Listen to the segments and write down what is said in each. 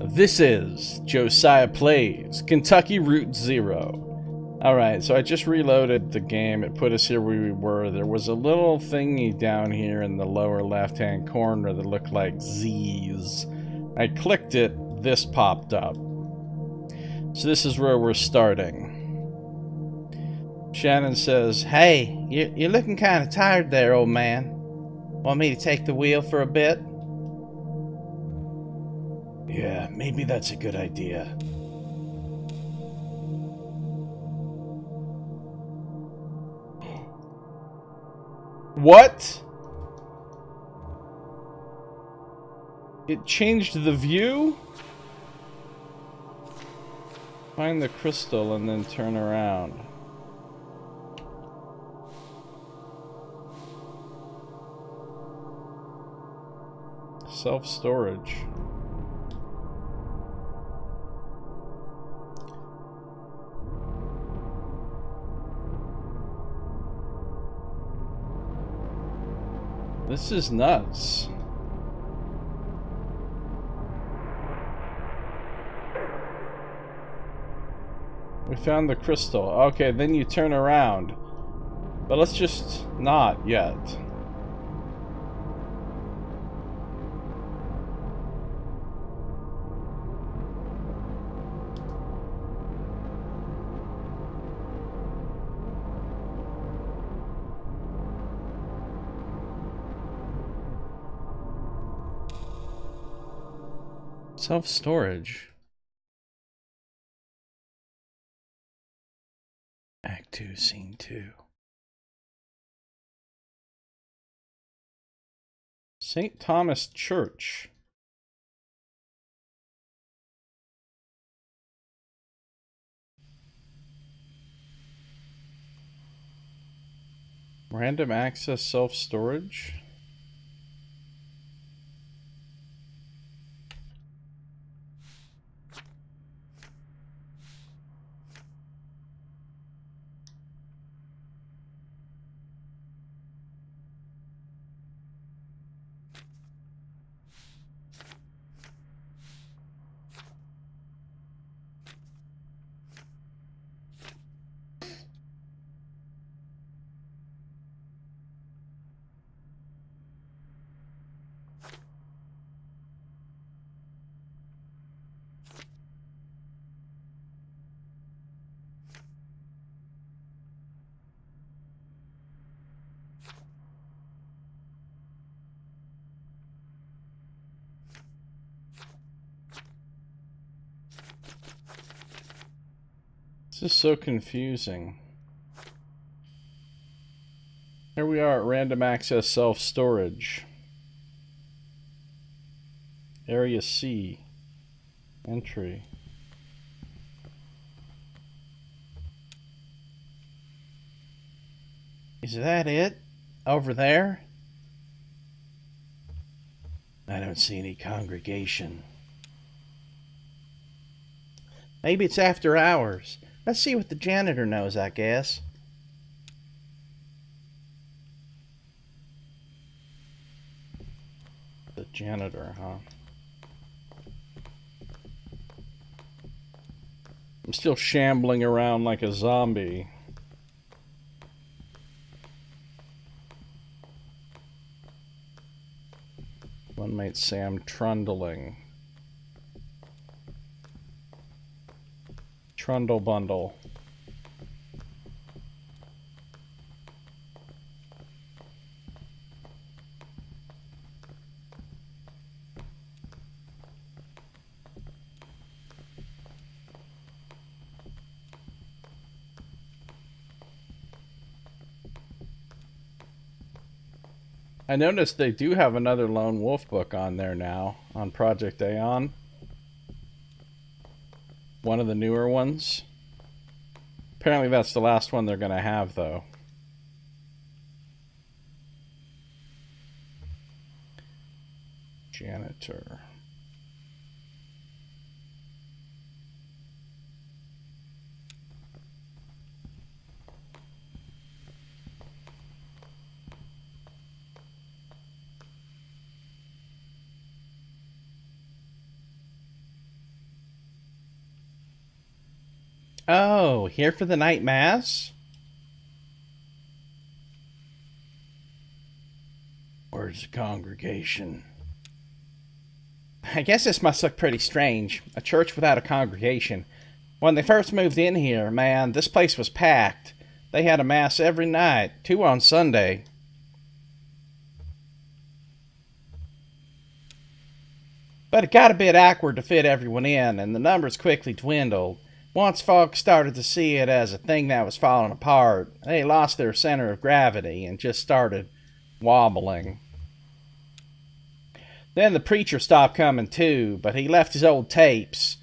This is Josiah Plays Kentucky Route Zero. Alright, so I just reloaded the game. It put us here where we were. There was a little thingy down here in the lower left-hand corner that looked like Z's. I clicked it, this popped up. So this is where we're starting. Shannon says, "Hey, you're looking kind of tired there, old man. Want me to take the wheel for a bit?" "Yeah, maybe that's a good idea." What? It changed the view? Find the crystal and then turn around. Self-storage. This is nuts. We found the crystal. Okay, then you turn around. But let's just not yet. Self-storage. Act 2, Scene 2. St. Thomas Church. Random access self-storage. This is so confusing. Here we are at random access self-storage. Area C. Entry. Is that it? Over there? I don't see any congregation. Maybe it's after hours. Let's see what the janitor knows, I guess. The janitor, huh? I'm still shambling around like a zombie. One might say I'm trundling. Trundle bundle. I noticed they do have another Lone Wolf book on there now, on Project Aeon. One of the newer ones. Apparently that's the last one they're going to have, though. Janitor. Oh, here for the night mass? Where's the congregation? I guess this must look pretty strange. A church without a congregation. When they first moved in here, man, this place was packed. They had a mass every night, 2 on Sunday. But it got a bit awkward to fit everyone in, and the numbers quickly dwindled. Once folks started to see it as a thing that was falling apart, they lost their center of gravity and just started wobbling. Then the preacher stopped coming too, but he left his old tapes.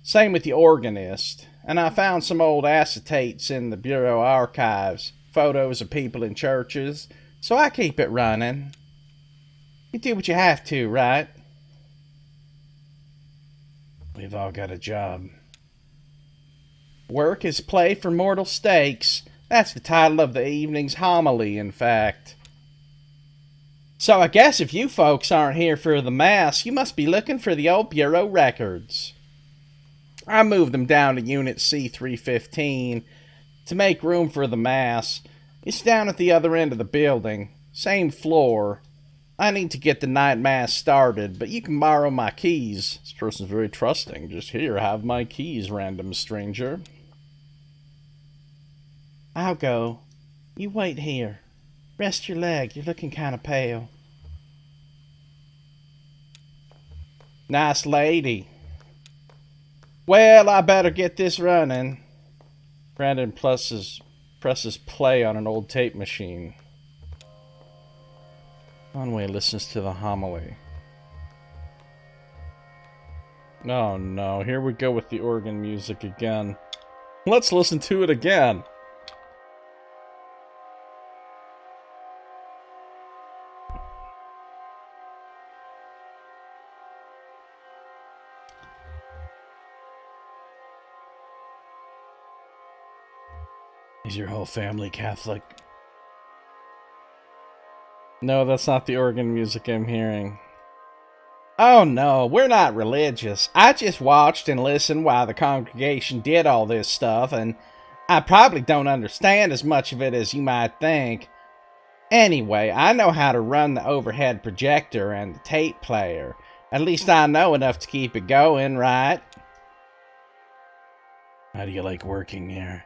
Same with the organist. And I found some old acetates in the Bureau archives, photos of people in churches, so I keep it running. You do what you have to, right? We've all got a job. Work is play for mortal stakes. That's the title of the evening's homily, in fact. So I guess if you folks aren't here for the mass, you must be looking for the old Bureau records. I moved them down to Unit C315 to make room for the mass. It's down at the other end of the building, same floor. I need to get the night mass started, but you can borrow my keys. This person's very trusting. Just here, have my keys, random stranger. I'll go. You wait here. Rest your leg. You're looking kind of pale. Nice lady. Well, I better get this running. Brandon presses play on an old tape machine. Conway listens to the homily. Oh no, here we go with the organ music again. Let's listen to it again. Is your whole family Catholic? No, that's not the organ music I'm hearing. Oh no, we're not religious. I just watched and listened while the congregation did all this stuff, and I probably don't understand as much of it as you might think. Anyway, I know how to run the overhead projector and the tape player. At least I know enough to keep it going, right? How do you like working here?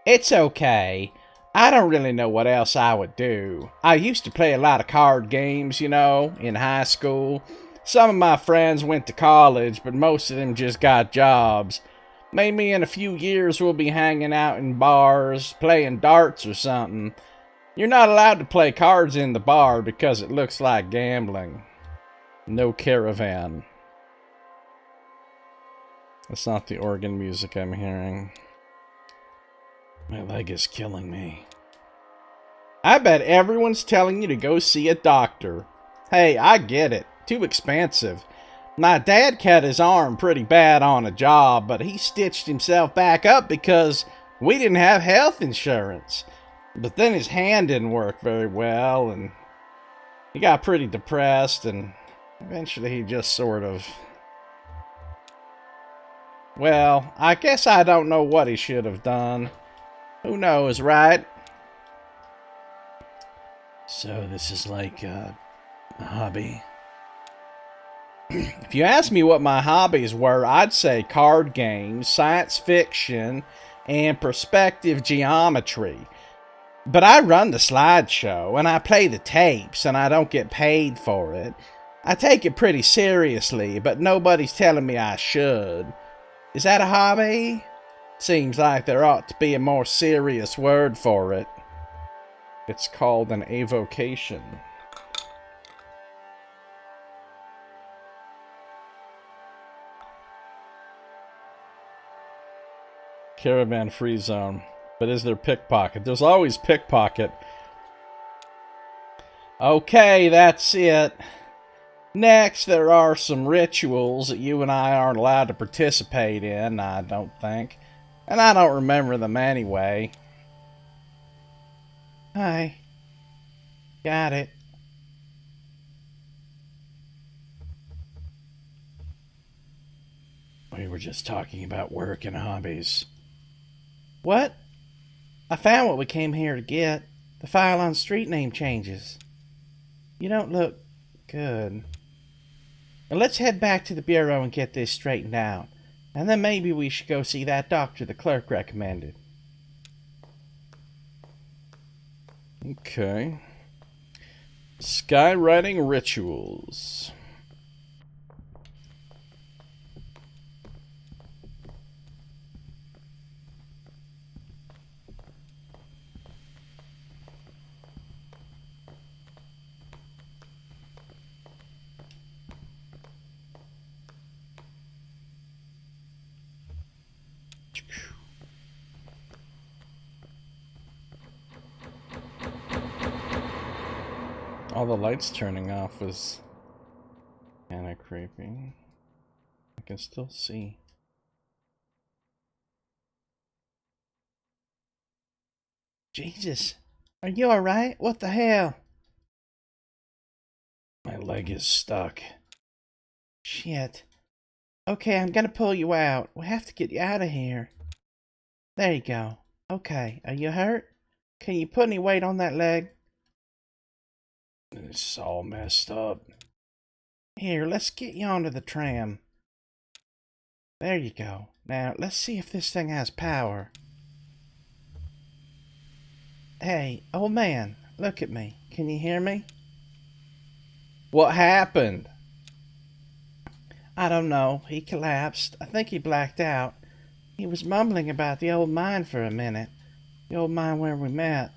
It's okay. I don't really know what else I would do. I used to play a lot of card games, you know, in high school. Some of my friends went to college, but most of them just got jobs. Maybe in a few years we'll be hanging out in bars, playing darts or something. You're not allowed to play cards in the bar because it looks like gambling. No caravan. That's not the organ music I'm hearing. My leg is killing me. I bet everyone's telling you to go see a doctor. Hey, I get it. Too expensive. My dad cut his arm pretty bad on a job, but he stitched himself back up because we didn't have health insurance. But then his hand didn't work very well, and he got pretty depressed, and eventually he just sort of... Well, I guess I don't know what he should have done. Who knows, right? So this is like a hobby. If you ask me what my hobbies were, I'd say card games, science fiction, and perspective geometry. But I run the slideshow, and I play the tapes, and I don't get paid for it. I take it pretty seriously, but nobody's telling me I should. Is that a hobby? Seems like there ought to be a more serious word for it. It's called an avocation. Caravan free zone. But is there pickpocket? There's always pickpocket. Okay, that's it. Next, there are some rituals that you and I aren't allowed to participate in, I don't think. And I don't remember them anyway. Hi. Got it. We were just talking about work and hobbies. What? I found what we came here to get. The file on street name changes. You don't look good. Now let's head back to the bureau and get this straightened out. And then maybe we should go see that doctor the clerk recommended. Okay. Skywriting rituals. All the lights turning off was kind of creepy. I can still see. Jesus, are you alright? What the hell? My leg is stuck. Shit. Okay, I'm gonna pull you out. We'll have to get you out of here. There you go. Okay, are you hurt? Can you put any weight on that leg? It's all messed up. Here, let's get you onto the tram. There you go. Now, let's see if this thing has power. Hey, old man, look at me. Can you hear me? What happened? I don't know. He collapsed. I think he blacked out. He was mumbling about the old mine for a minute. The old mine where we met.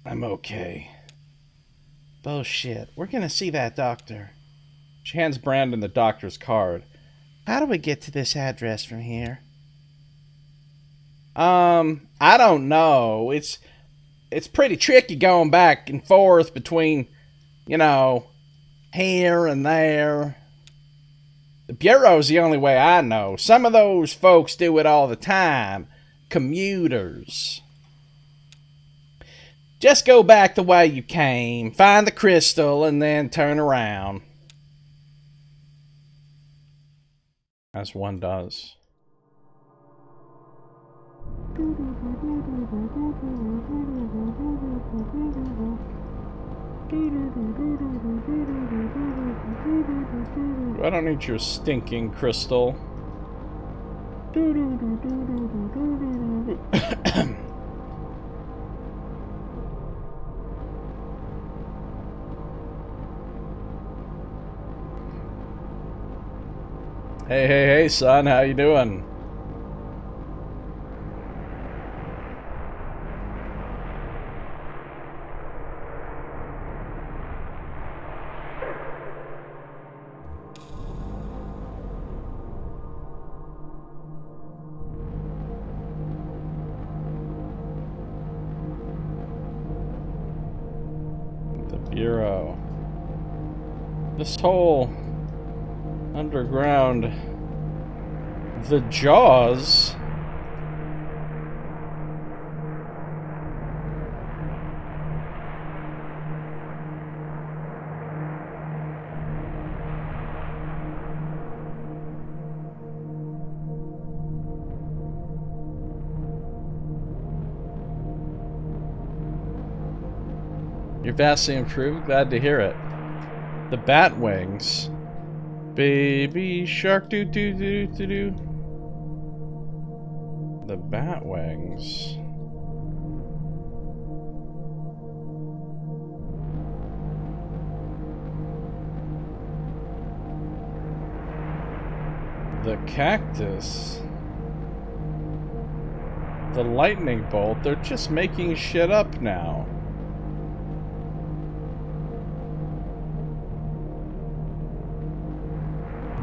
I'm okay. Bullshit. We're gonna see that doctor. She hands Brandon the doctor's card. How do we get to this address from here? I don't know. It's pretty tricky going back and forth between, you know, here and there. The Bureau's the only way I know. Some of those folks do it all the time. Commuters. Just go back the way you came, find the crystal, and then turn around. As one does. I don't need your stinking crystal. Hey, son, how you doing? The Bureau. This whole underground, the Jaws. You're vastly improved. Glad to hear it. The bat wings. Baby shark doo doo doo doo doo. The bat wings. The cactus. The lightning bolt. They're just making shit up now.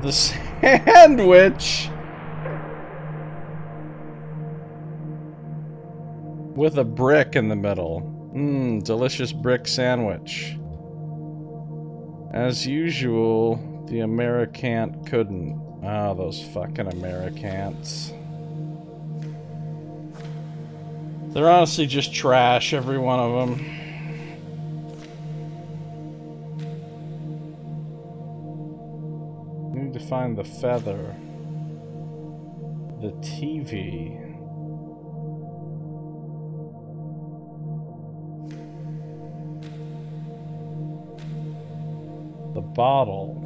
The sandwich with a brick in the middle. Delicious brick sandwich. As usual, the Americant couldn't. Oh, those fucking Americants. They're honestly just trash, every one of them. to find the feather. The TV. The bottle.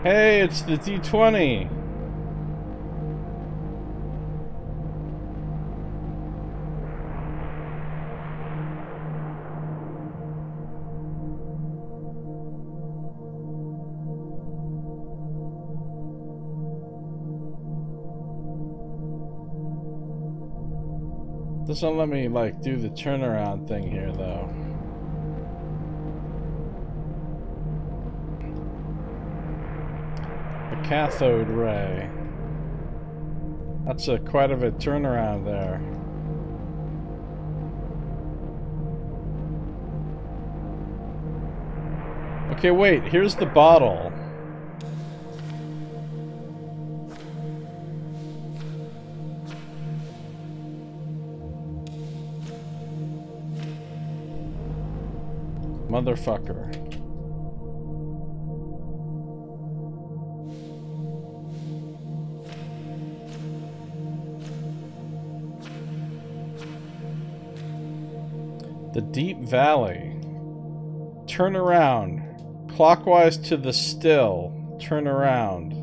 Hey, it's the D20. Doesn't let me, like, do the turnaround thing here, though. A cathode ray. That's quite of a turnaround there. Okay, wait, here's the bottle. Motherfucker. The deep valley. Turn around. Clockwise to the still. Turn around.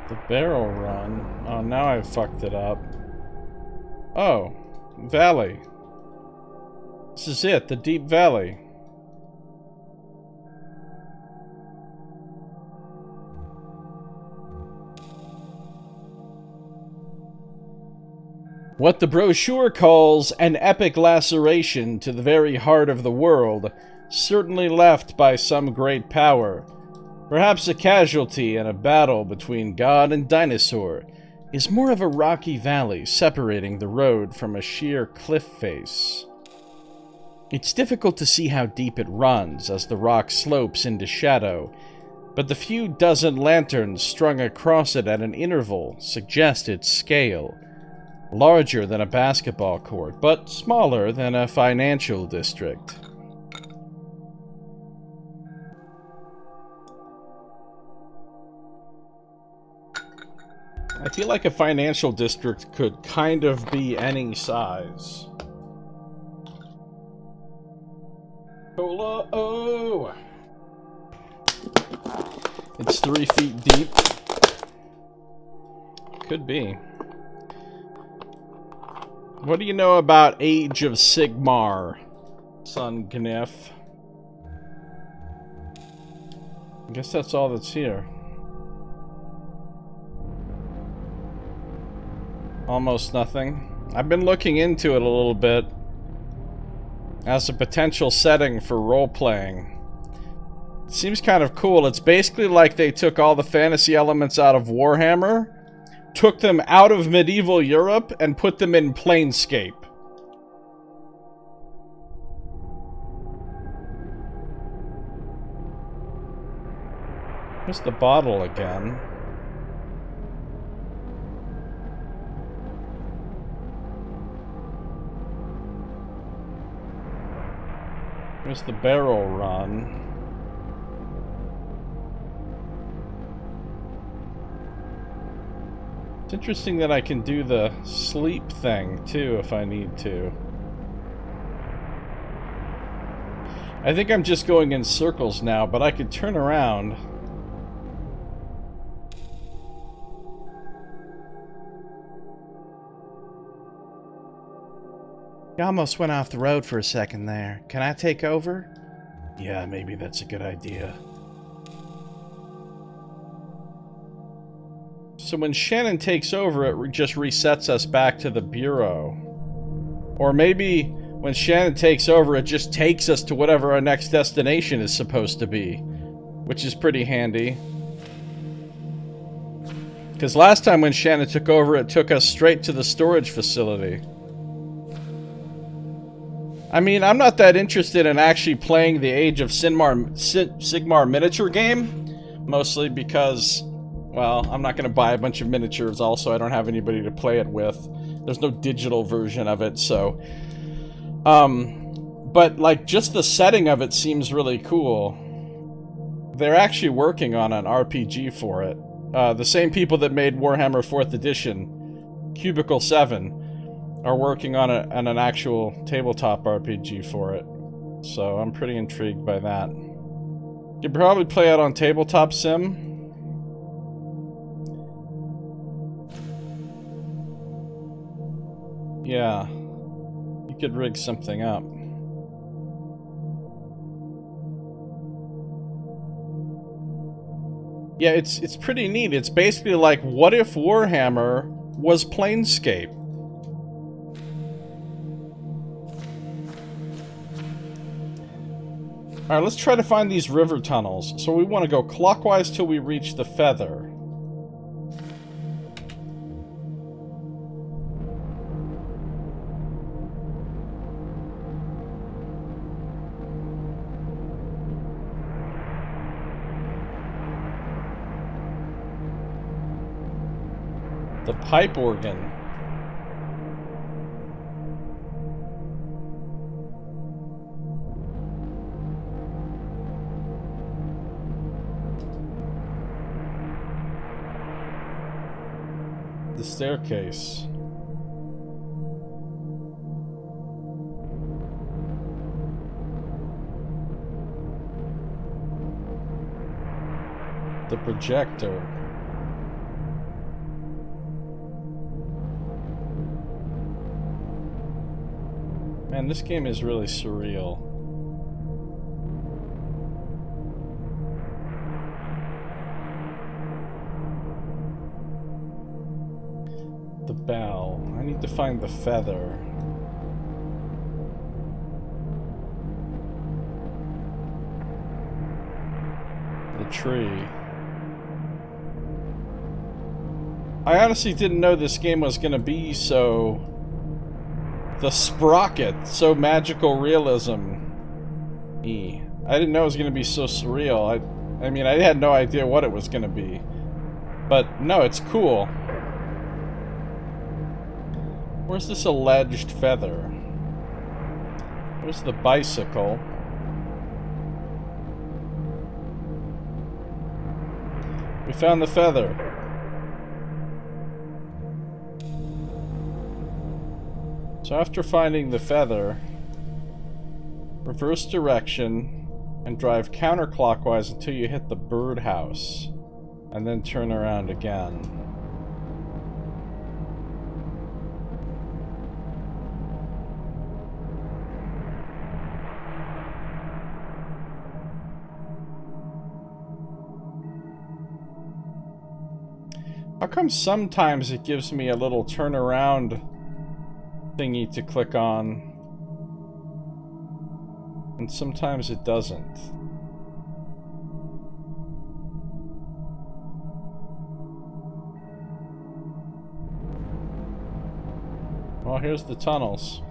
The barrel run. Oh, now I've fucked it up. Oh, valley. This is it, the deep valley. What the brochure calls an epic laceration to the very heart of the world, certainly left by some great power. Perhaps a casualty in a battle between God and dinosaur, is more of a rocky valley separating the road from a sheer cliff face. It's difficult to see how deep it runs as the rock slopes into shadow, but the few dozen lanterns strung across it at an interval suggest its scale. Larger than a basketball court, but smaller than a financial district. I feel like a financial district could kind of be any size. Cola, oh! It's 3 feet deep. Could be. What do you know about Age of Sigmar, son Gniff? I guess that's all that's here. Almost nothing. I've been looking into it a little bit as a potential setting for role-playing. It seems kind of cool. It's basically like they took all the fantasy elements out of Warhammer, took them out of medieval Europe, and put them in Planescape. Here's the bottle again. Here's the barrel run. It's interesting that I can do the sleep thing, too, if I need to. I think I'm just going in circles now, but I could turn around. You almost went off the road for a second there. Can I take over? Yeah, maybe that's a good idea. So when Shannon takes over, it just resets us back to the Bureau. Or maybe when Shannon takes over, it just takes us to whatever our next destination is supposed to be, which is pretty handy. Because last time when Shannon took over, it took us straight to the storage facility. I mean, I'm not that interested in actually playing the Age of Sigmar miniature game, mostly because, well, I'm not going to buy a bunch of miniatures. Also, I don't have anybody to play it with. There's no digital version of it, so... but, like, just the setting of it seems really cool. They're actually working on an RPG for it. The same people that made Warhammer 4th Edition, Cubicle 7, are working on an actual tabletop RPG for it. So I'm pretty intrigued by that. You could probably play it on Tabletop Sim. Yeah. You could rig something up. Yeah, it's pretty neat. It's basically like, what if Warhammer was Planescape? Alright, let's try to find these river tunnels. So we want to go clockwise till we reach the feather. The pipe organ. The staircase. The projector. Man, this game is really surreal. The bell. I need to find the feather. The tree. I honestly didn't know this game was gonna be so... The sprocket, so magical realism. I didn't know it was going to be so surreal. I mean, I had no idea what it was going to be. But, no, it's cool. Where's this alleged feather? Where's the bicycle? We found the feather. So after finding the feather, reverse direction and drive counterclockwise until you hit the birdhouse, and then turn around again. How come sometimes it gives me a little turnaround thingy to click on, and sometimes it doesn't? Well, here's the tunnels.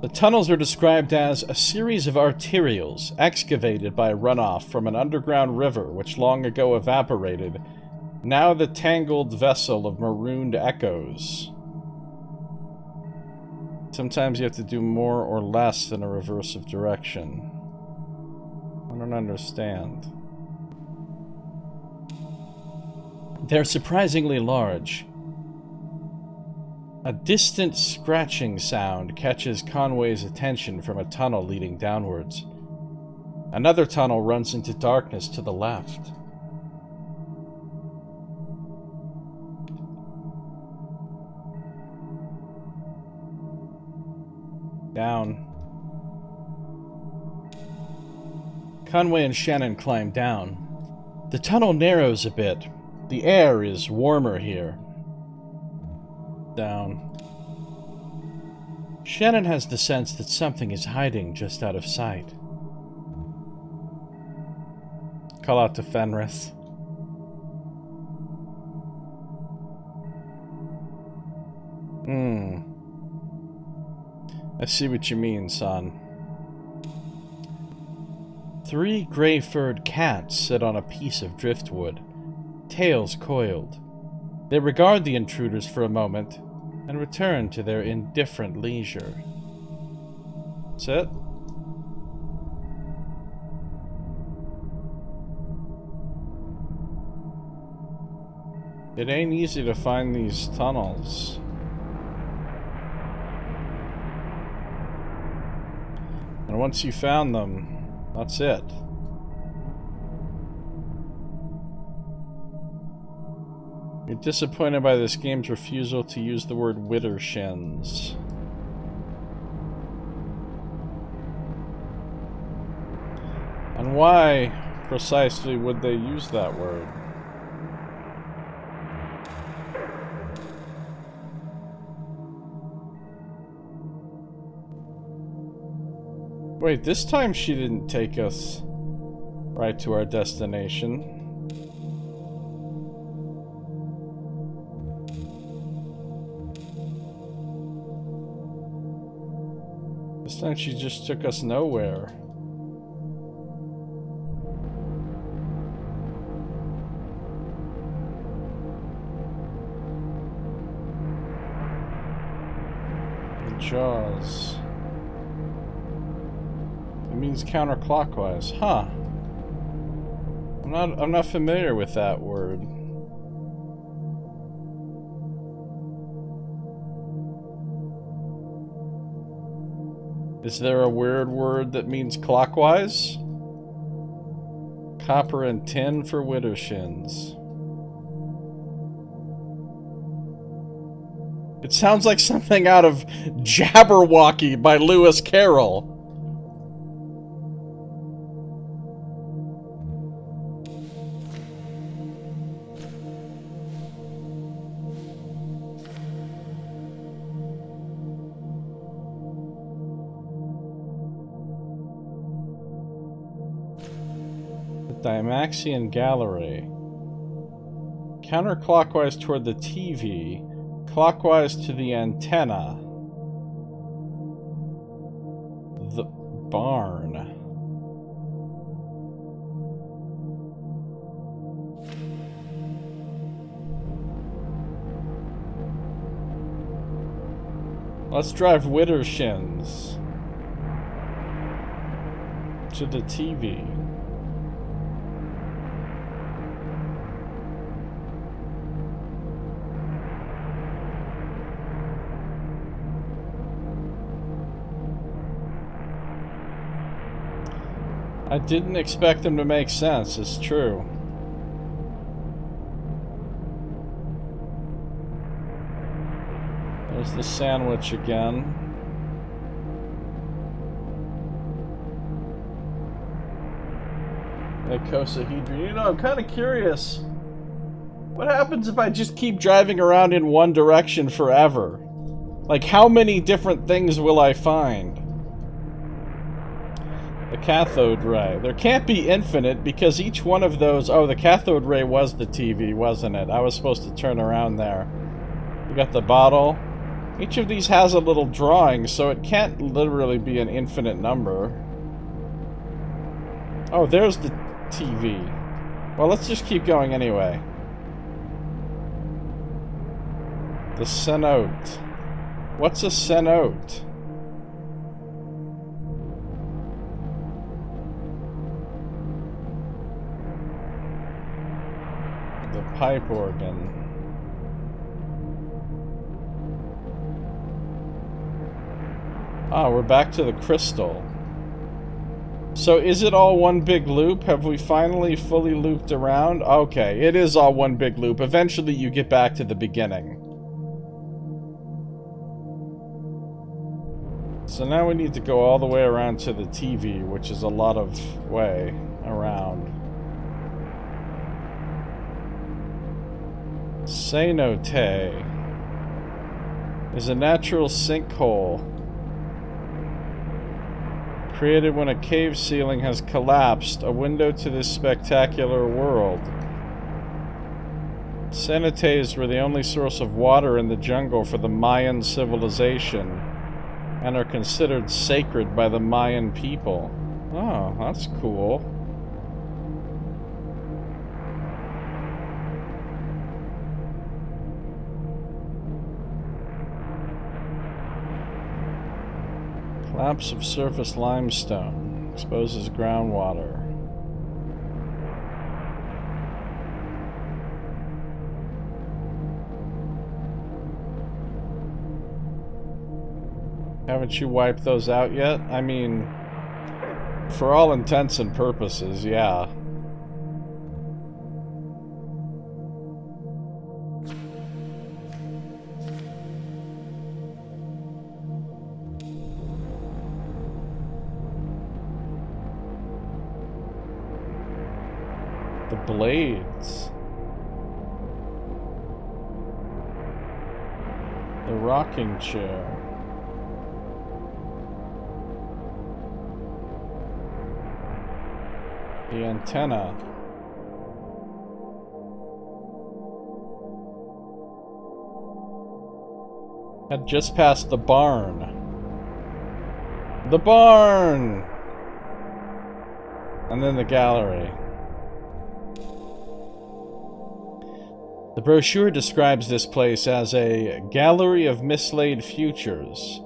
The tunnels are described as a series of arterials excavated by runoff from an underground river which long ago evaporated, now the tangled vessel of marooned echoes. Sometimes you have to do more or less than a reverse of direction. I don't understand. They're surprisingly large. A distant scratching sound catches Conway's attention from a tunnel leading downwards. Another tunnel runs into darkness to the left. Down. Conway and Shannon climb down. The tunnel narrows a bit. The air is warmer here. down. Shannon has the sense that something is hiding just out of sight. Call out to Fenris. I see what you mean, son. 3 gray-furred cats sit on a piece of driftwood, tails coiled. They regard the intruders for a moment, and return to their indifferent leisure. Sit. It ain't easy to find these tunnels. And once you found them, that's it. You're disappointed by this game's refusal to use the word widdershins. And why, precisely, would they use that word? Wait, this time she didn't take us right to our destination. This time she just took us nowhere. The Jaws. It means counterclockwise. Huh. I'm not familiar with that word. Is there a weird word that means clockwise? Copper and tin for widdershins. It sounds like something out of Jabberwocky by Lewis Carroll. Dymaxion Gallery. Counterclockwise toward the TV, clockwise to the antenna. The barn. Let's drive widdershins to the TV. I didn't expect them to make sense, it's true. There's the sandwich again. Icosahedron. You know, I'm kind of curious. What happens if I just keep driving around in one direction forever? Like, how many different things will I find? The cathode ray. There can't be infinite because each one of those... Oh, the cathode ray was the TV, wasn't it? I was supposed to turn around there. You got the bottle. Each of these has a little drawing, so it can't literally be an infinite number. Oh, there's the TV. Well, let's just keep going anyway. The cenote. What's a cenote? The pipe organ. Ah, we're back to the crystal. So is it all one big loop? Have we finally fully looped around? Okay, it is all one big loop. Eventually you get back to the beginning. So now we need to go all the way around to the TV, which is a lot of way around. Cenote. is a natural sinkhole created when a cave ceiling has collapsed, a window to this spectacular world. Cenotes were the only source of water in the jungle for the Mayan civilization and are considered sacred by the Mayan people. Oh, that's cool. Collapse of surface limestone exposes groundwater. Haven't you wiped those out yet? I mean, for all intents and purposes, yeah. The blades. The rocking chair. The antenna. Had just passed the barn. The barn! And then the gallery. The brochure describes this place as a gallery of mislaid futures.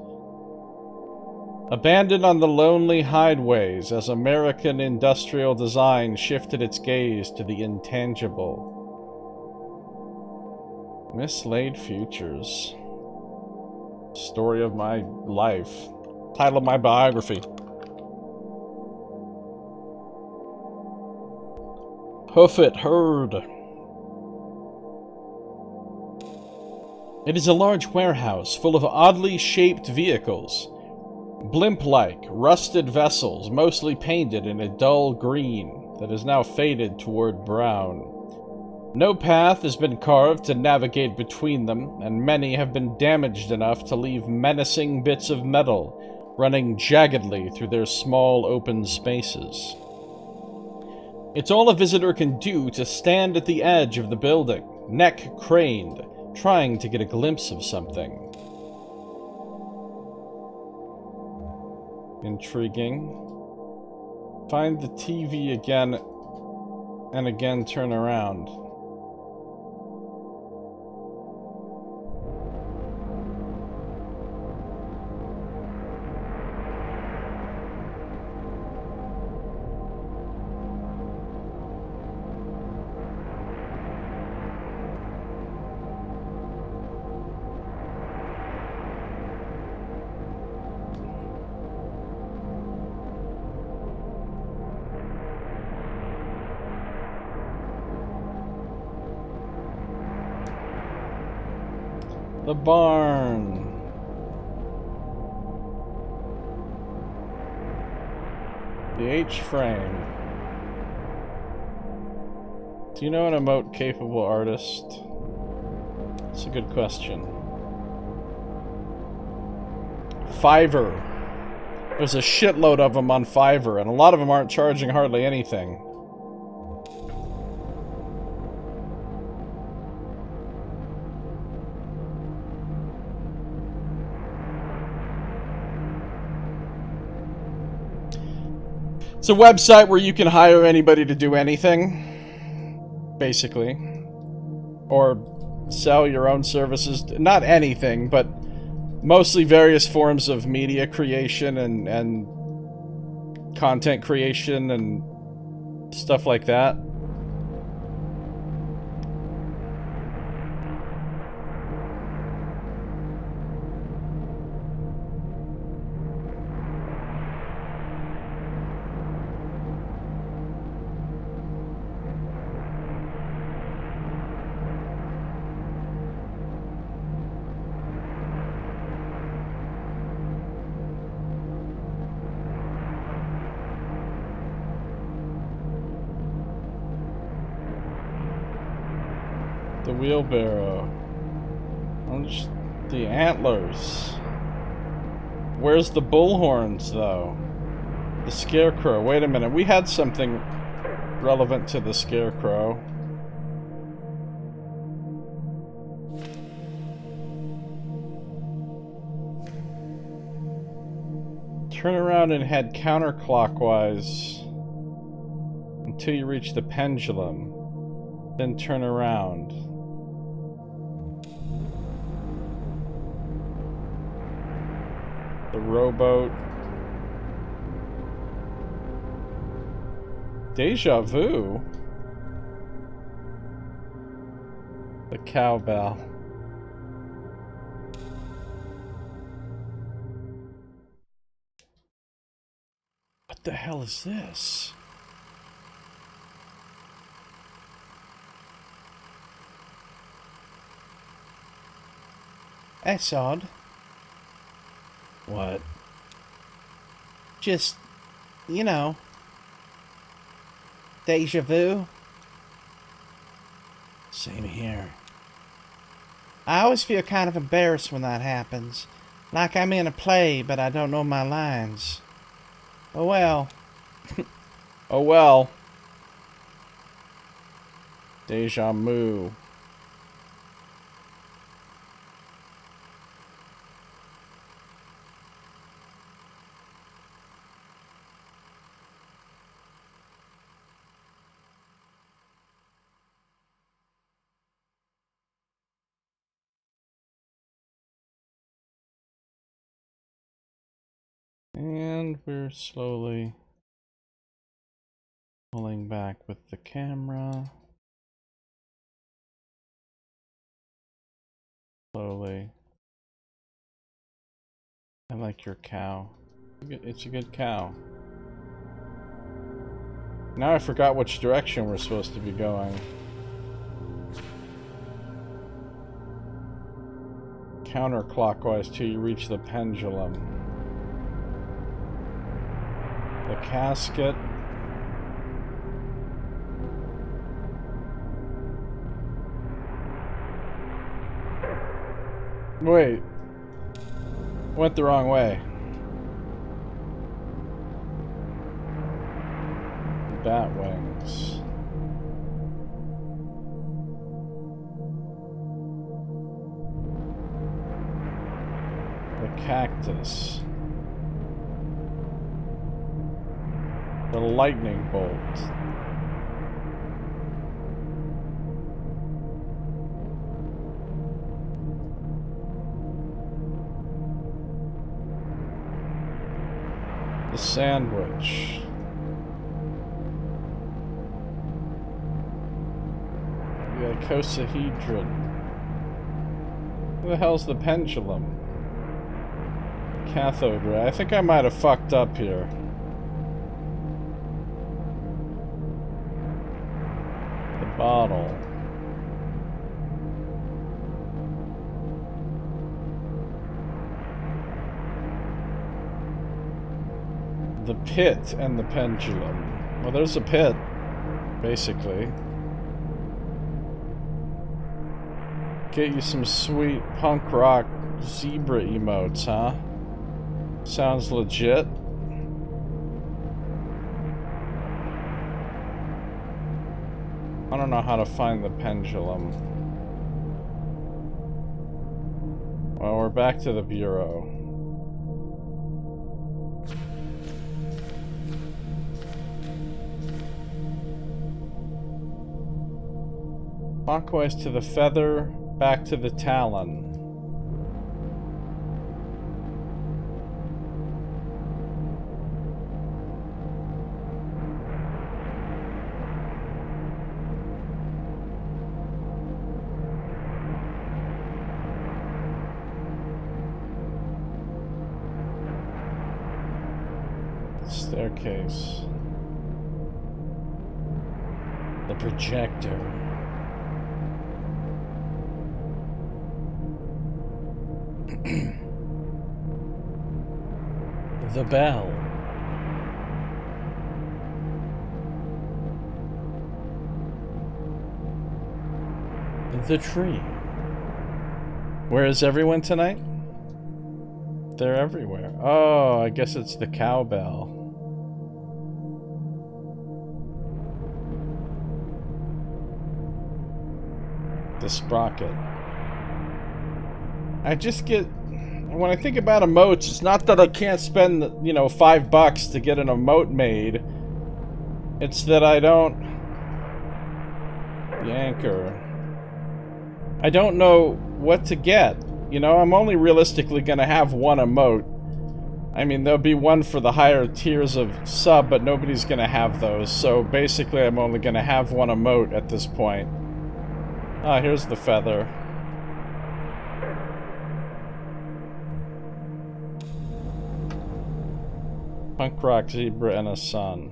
Abandoned on the lonely hideways as American industrial design shifted its gaze to the intangible. Mislaid futures. Story of my life. Title of my biography. Hoof it, herd. It is a large warehouse full of oddly shaped vehicles. Blimp-like, rusted vessels, mostly painted in a dull green that is now faded toward brown. No path has been carved to navigate between them, and many have been damaged enough to leave menacing bits of metal running jaggedly through their small open spaces. It's all a visitor can do to stand at the edge of the building, neck craned, trying to get a glimpse of something. Intriguing. Find the TV again, and again turn around. The barn. The H-frame. Do you know an emote-capable artist? It's a good question. Fiverr. There's a shitload of them on Fiverr, and a lot of them aren't charging hardly anything. It's a website where you can hire anybody to do anything, basically. Or sell your own services. Not anything, but mostly various forms of media creation and content creation and stuff like that. The wheelbarrow. The antlers. Where's the bullhorns, though? The scarecrow. Wait a minute. We had something relevant to the scarecrow. Turn around and head counterclockwise until you reach the pendulum. Then turn around. The rowboat. Deja vu? The cowbell. What the hell is this? That's odd. What? Just, you know, deja vu. Same here. I always feel kind of embarrassed when that happens. Like I'm in a play, but I don't know my lines. Oh well. Oh well. Deja vu. And we're slowly pulling back with the camera. Slowly. I like your cow. It's a good cow. Now I forgot which direction we're supposed to be going. Counterclockwise till you reach the pendulum. The casket. Wait. Went the wrong way. Bat wings. The cactus. The lightning bolt. The sandwich. The icosahedron. Who the hell's the pendulum? Cathode ray. I think I might have fucked up here. The bottle. The pit and the pendulum. Well, there's a pit, basically. Get you some sweet punk rock zebra emotes, huh? Sounds legit. I don't know how to find the pendulum. Well, we're back to the bureau. Clockwise to the feather, back to the talon. Staircase. The projector. The bell. The tree. Where is everyone tonight? They're everywhere. Oh, I guess it's the cowbell. The sprocket. I just get... When I think about emotes, it's not that I can't spend, you know, $5 to get an emote made. It's that I don't... Yanker. I don't know what to get. You know, I'm only realistically gonna have one emote. I mean, there'll be one for the higher tiers of sub, but nobody's gonna have those. So basically, I'm only gonna have one emote at this point. Ah, here's the feather. Punk rock zebra and a sun.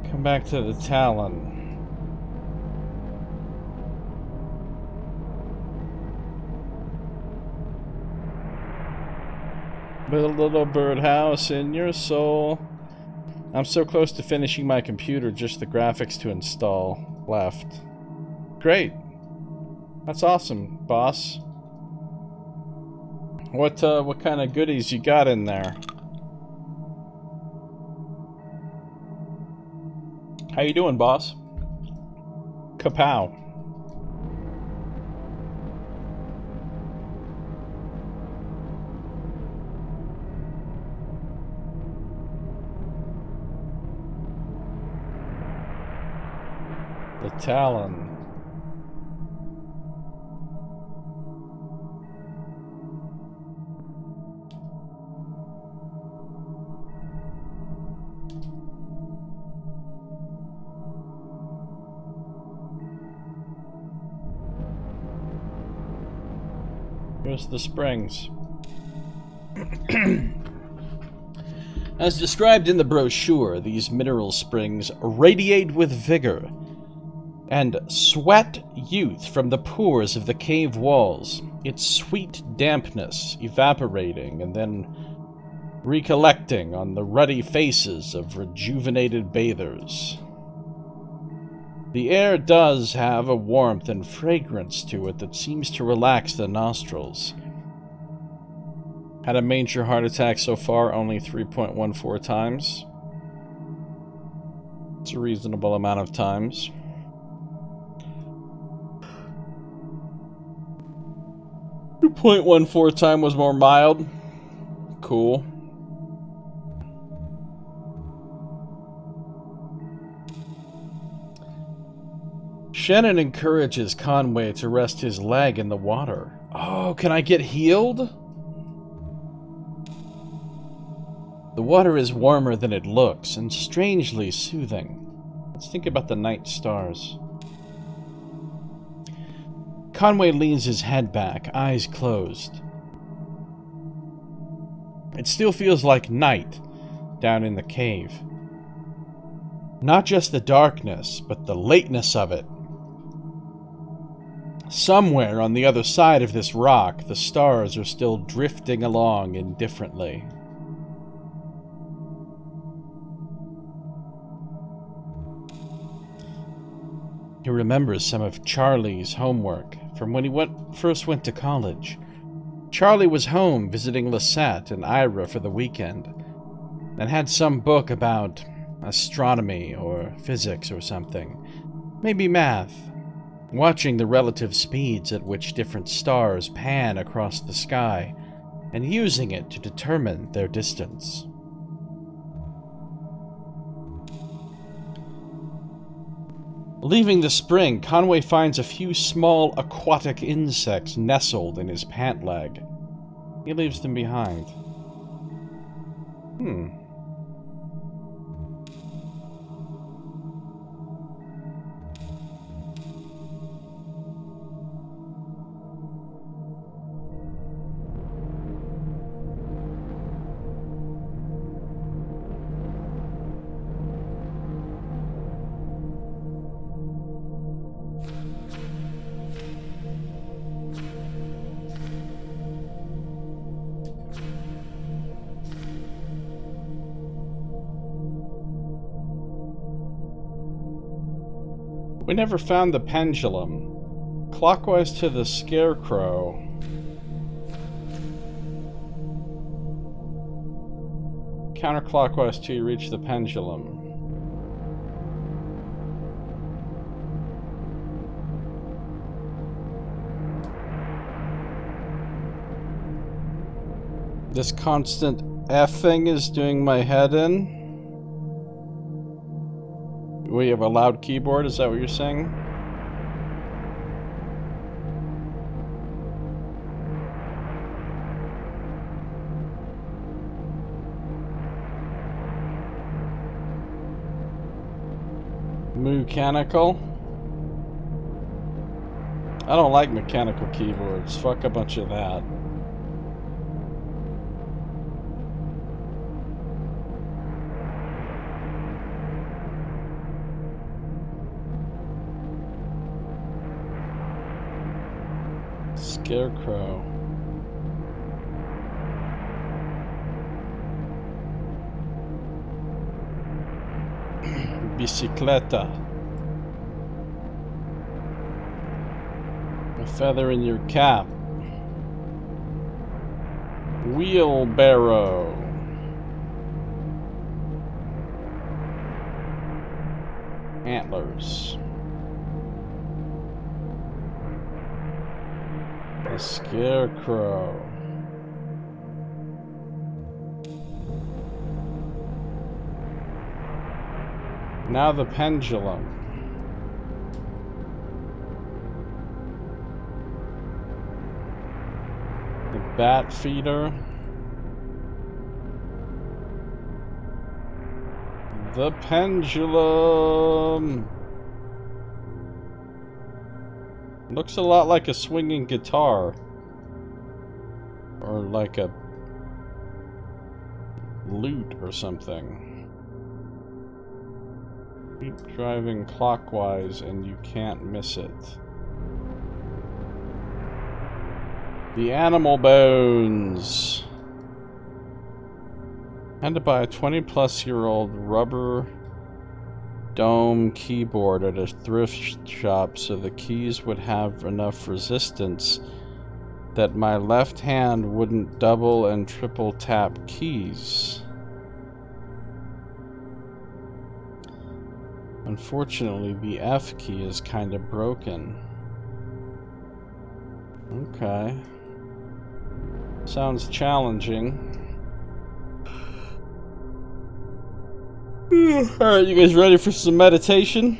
Come back to the Talon. Build a little birdhouse in your soul. I'm so close to finishing my computer, just the graphics to install left. Great. That's awesome, boss. What kind of goodies you got in there? How you doing, boss? Kapow. The Talon. Here's the springs. As described in the brochure, these mineral springs radiate with vigor and sweat youth from the pores of the cave walls, its sweet dampness evaporating and then recollecting on the ruddy faces of rejuvenated bathers. The air does have a warmth and fragrance to it that seems to relax the nostrils. Had a major heart attack so far, only 3.14 times. It's a reasonable amount of times. 2.14 time was more mild. Cool. Shannon encourages Conway to rest his leg in the water. Oh, can I get healed? The water is warmer than it looks and strangely soothing. Let's think about the night stars. Conway leans his head back, eyes closed. It still feels like night down in the cave. Not just the darkness, but the lateness of it. Somewhere on the other side of this rock, the stars are still drifting along indifferently. He remembers some of Charlie's homework from when he first went to college. Charlie was home visiting Lisette and Ira for the weekend, and had some book about astronomy or physics or something. Maybe math. Watching the relative speeds at which different stars pan across the sky, and using it to determine their distance. Leaving the spring, Conway finds a few small aquatic insects nestled in his pant leg. He leaves them behind. We never found the pendulum. Clockwise to the scarecrow. Counterclockwise till you reach the pendulum. This constant effing is doing my head in. We have a loud keyboard, is that what you're saying? Mechanical? I don't like mechanical keyboards. Fuck a bunch of that. Scarecrow. Bicicleta. A feather in your cap. Wheelbarrow. Antlers. A scarecrow. Now the pendulum. The bat feeder. The pendulum. Looks a lot like a swinging guitar. Or like a lute or something. Keep driving clockwise and you can't miss it. The animal bones. Had to buy a 20-plus-year-old rubber dome keyboard at a thrift shop so the keys would have enough resistance that my left hand wouldn't double and triple tap keys. Unfortunately, the F key is kind of broken. Okay. Sounds challenging. Alright, you guys ready for some meditation?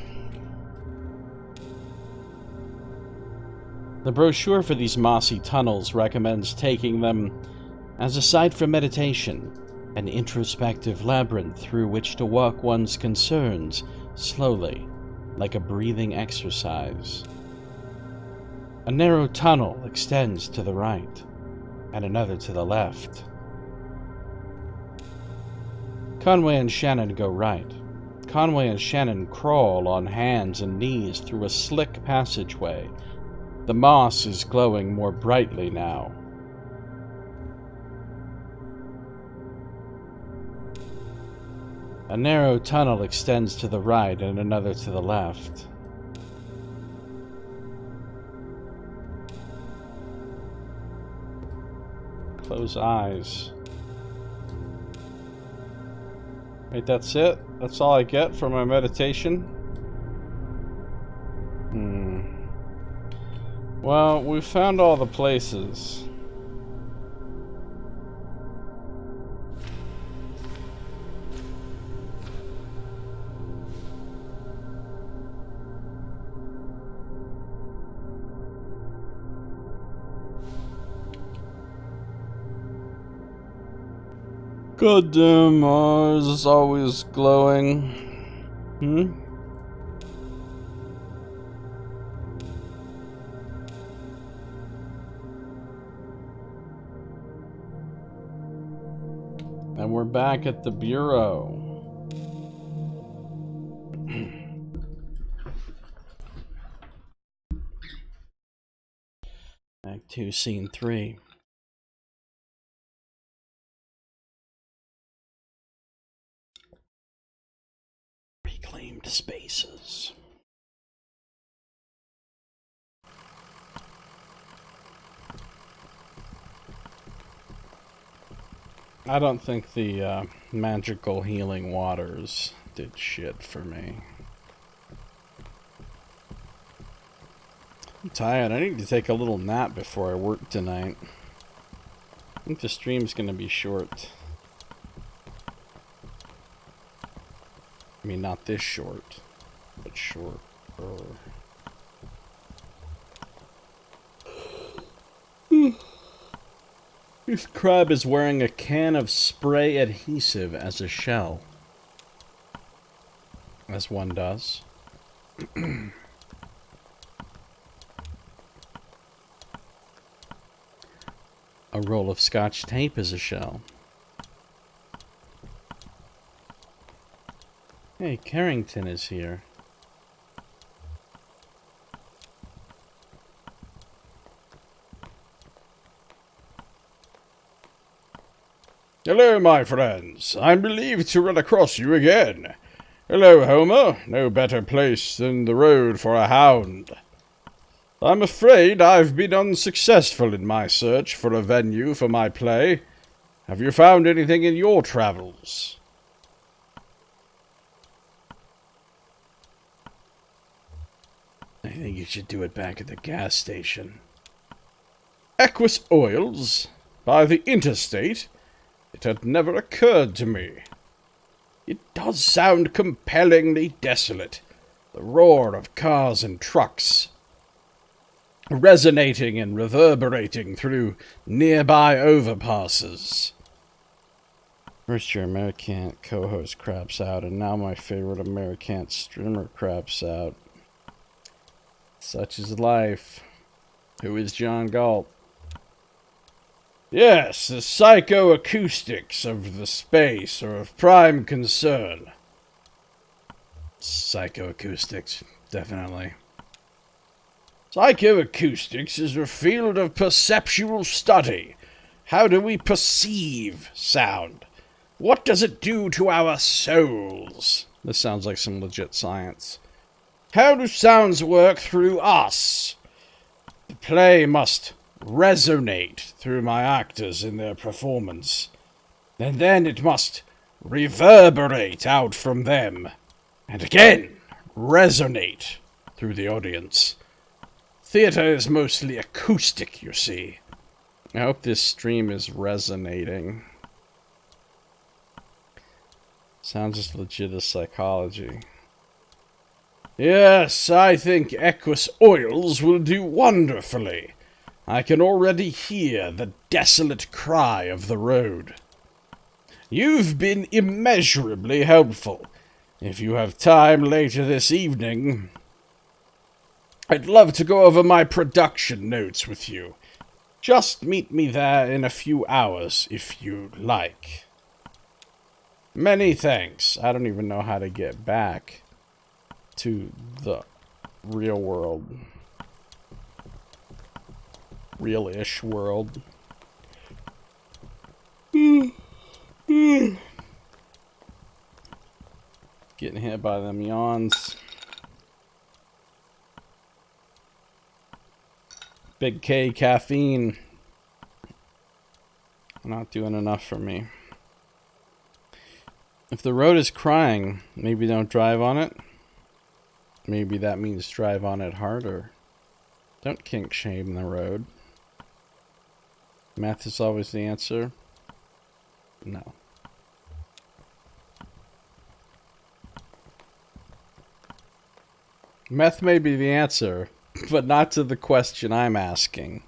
The brochure for these mossy tunnels recommends taking them as a site for meditation, an introspective labyrinth through which to walk one's concerns slowly, like a breathing exercise. A narrow tunnel extends to the right, and another to the left. Conway and Shannon go right. Conway and Shannon crawl on hands and knees through a slick passageway. The moss is glowing more brightly now. A narrow tunnel extends to the right and another to the left. Close eyes. Wait, that's it? That's all I get for my meditation? Well, we found all the places. Goddamn, Mars is always glowing. And we're back at the Bureau. Act 2, Scene 3. Reclaimed spaces. I don't think the magical healing waters did shit for me. I'm tired. I need to take a little nap before I work tonight. I think the stream's gonna be short. I mean, not this short, but short. This crab is wearing a can of spray adhesive as a shell. As one does. A roll of Scotch tape as a shell. Hey, Carrington is here. Hello, my friends. I'm relieved to run across you again. Hello, Homer. No better place than the road for a hound. I'm afraid I've been unsuccessful in my search for a venue for my play. Have you found anything in your travels? I think you should do it back at the gas station. Equus Oils? By the interstate? It had never occurred to me. It does sound compellingly desolate. The roar of cars and trucks, resonating and reverberating through nearby overpasses. First your American co-host craps out, and now my favorite American streamer craps out. Such is life. Who is John Galt? Yes, the psychoacoustics of the space are of prime concern. Psychoacoustics, definitely. Psychoacoustics is a field of perceptual study. How do we perceive sound? What does it do to our souls? This sounds like some legit science. How do sounds work through us? The play must resonate through my actors in their performance, and then it must reverberate out from them, and again resonate through the audience. Theater is mostly acoustic, you see. I hope this stream is resonating. Sounds as legit as psychology. Yes, I think Equus Oils will do wonderfully. I can already hear the desolate cry of the road. You've been immeasurably helpful. If you have time later this evening, I'd love to go over my production notes with you. Just meet me there in a few hours, if you like. Many thanks. I don't even know how to get back to the real world. Real-ish world. Getting hit by them yawns. Big K caffeine. Not doing enough for me. If the road is crying, maybe don't drive on it. Maybe that means drive on it harder. Don't kink shame the road. Math is always the answer. No. Meth may be the answer, but not to the question I'm asking.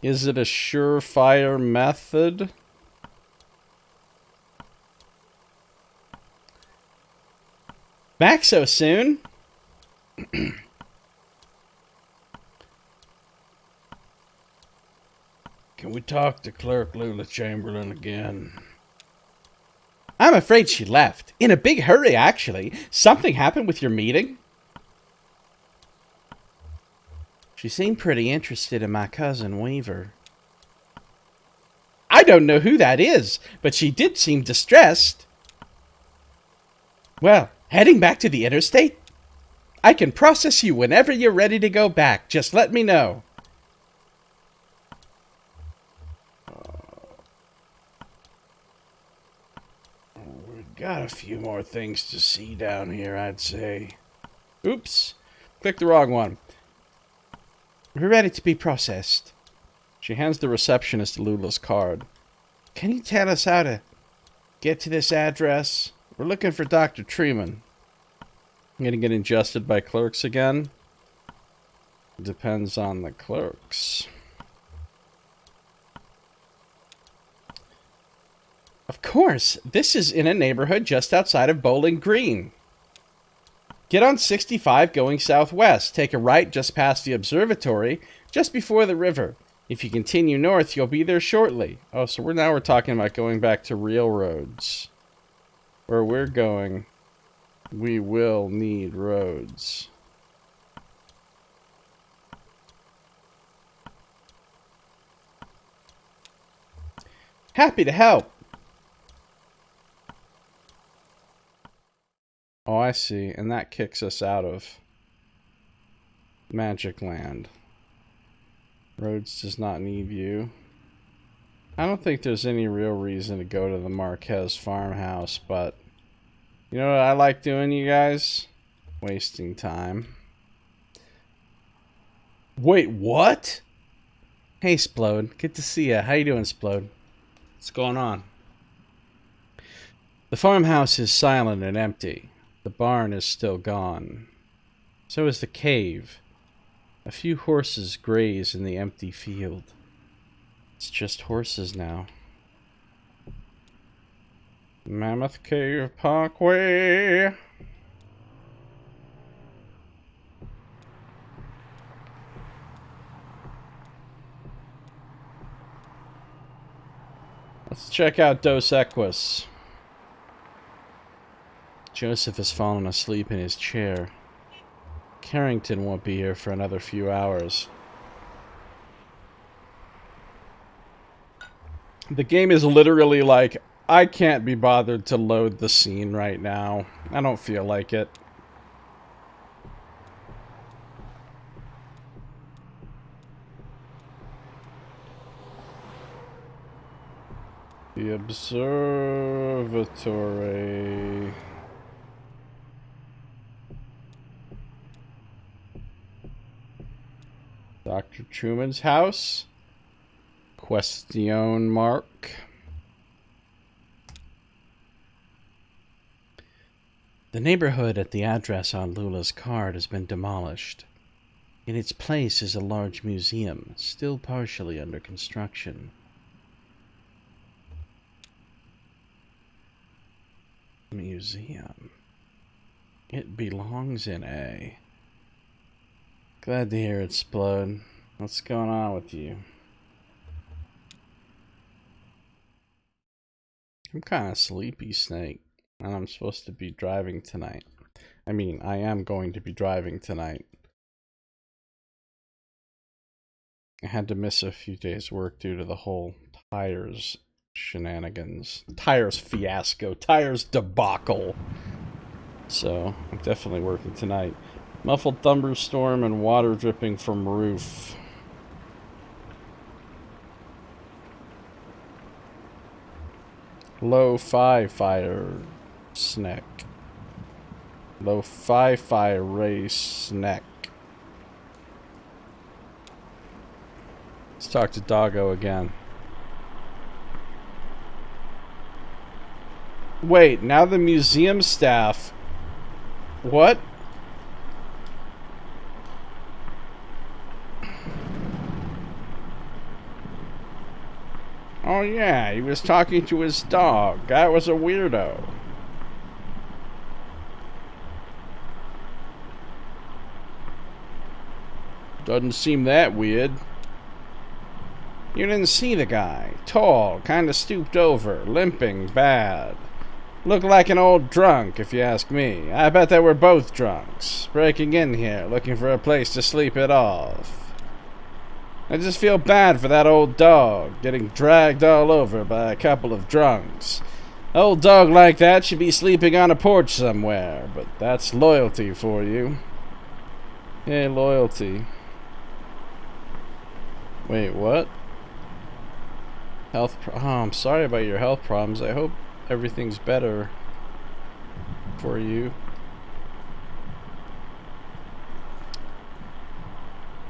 Is it a surefire method? Back so soon? Can we talk to Clerk Lula Chamberlain again? I'm afraid she left. In a big hurry, actually. Something happened with your meeting? She seemed pretty interested in my cousin Weaver. I don't know who that is, but she did seem distressed. Well, heading back to the interstate? I can process you whenever you're ready to go back. Just let me know. Got a few more things to see down here, I'd say. Oops. Clicked the wrong one. We're ready to be processed. She hands the receptionist Lula's card. Can you tell us how to get to this address? We're looking for Dr. Truman. I'm gonna get ingested by clerks again. Depends on the clerks. Of course, this is in a neighborhood just outside of Bowling Green. Get on 65 going southwest. Take a right just past the observatory, just before the river. If you continue north, you'll be there shortly. Oh, so we're talking about going back to real roads. Where we're going, we will need roads. Happy to help. Oh, I see. And that kicks us out of Magic Land. Rhodes does not need you. I don't think there's any real reason to go to the Marquez farmhouse, but you know what I like doing, you guys? Wasting time. Wait, what? Hey, Splode. Good to see ya. How you doing, Splode? What's going on? The farmhouse is silent and empty. The barn is still gone. So is the cave. A few horses graze in the empty field. It's just horses now. Mammoth Cave Parkway. Let's check out Dos Equis. Joseph has fallen asleep in his chair. Carrington won't be here for another few hours. The game is literally like, I can't be bothered to load the scene right now. I don't feel like it. The observatory. Dr. Truman's house? Question mark. The neighborhood at the address on Lula's card has been demolished. In its place is a large museum, still partially under construction. Museum. It belongs in A. Glad to hear it, Splode. What's going on with you? I'm kind of sleepy, Snake, and I'm supposed to be driving tonight. I mean, I am going to be driving tonight. I had to miss a few days' work due to the whole tires shenanigans. Tires fiasco. Tires debacle. So, I'm definitely working tonight. Muffled thunderstorm and water dripping from roof. Lo-fi fire snack. Lo-fi fire race snack. Let's talk to Doggo again. Wait, now the museum staff. What? Oh yeah, he was talking to his dog. That was a weirdo. Doesn't seem that weird. You didn't see the guy. Tall, kinda stooped over, limping bad. Looked like an old drunk, if you ask me. I bet they were both drunks. Breaking in here, looking for a place to sleep it off. I just feel bad for that old dog, getting dragged all over by a couple of drunks. An old dog like that should be sleeping on a porch somewhere, but that's loyalty for you. Hey, loyalty. Wait, what? Oh, I'm sorry about your health problems. I hope everything's better. for you.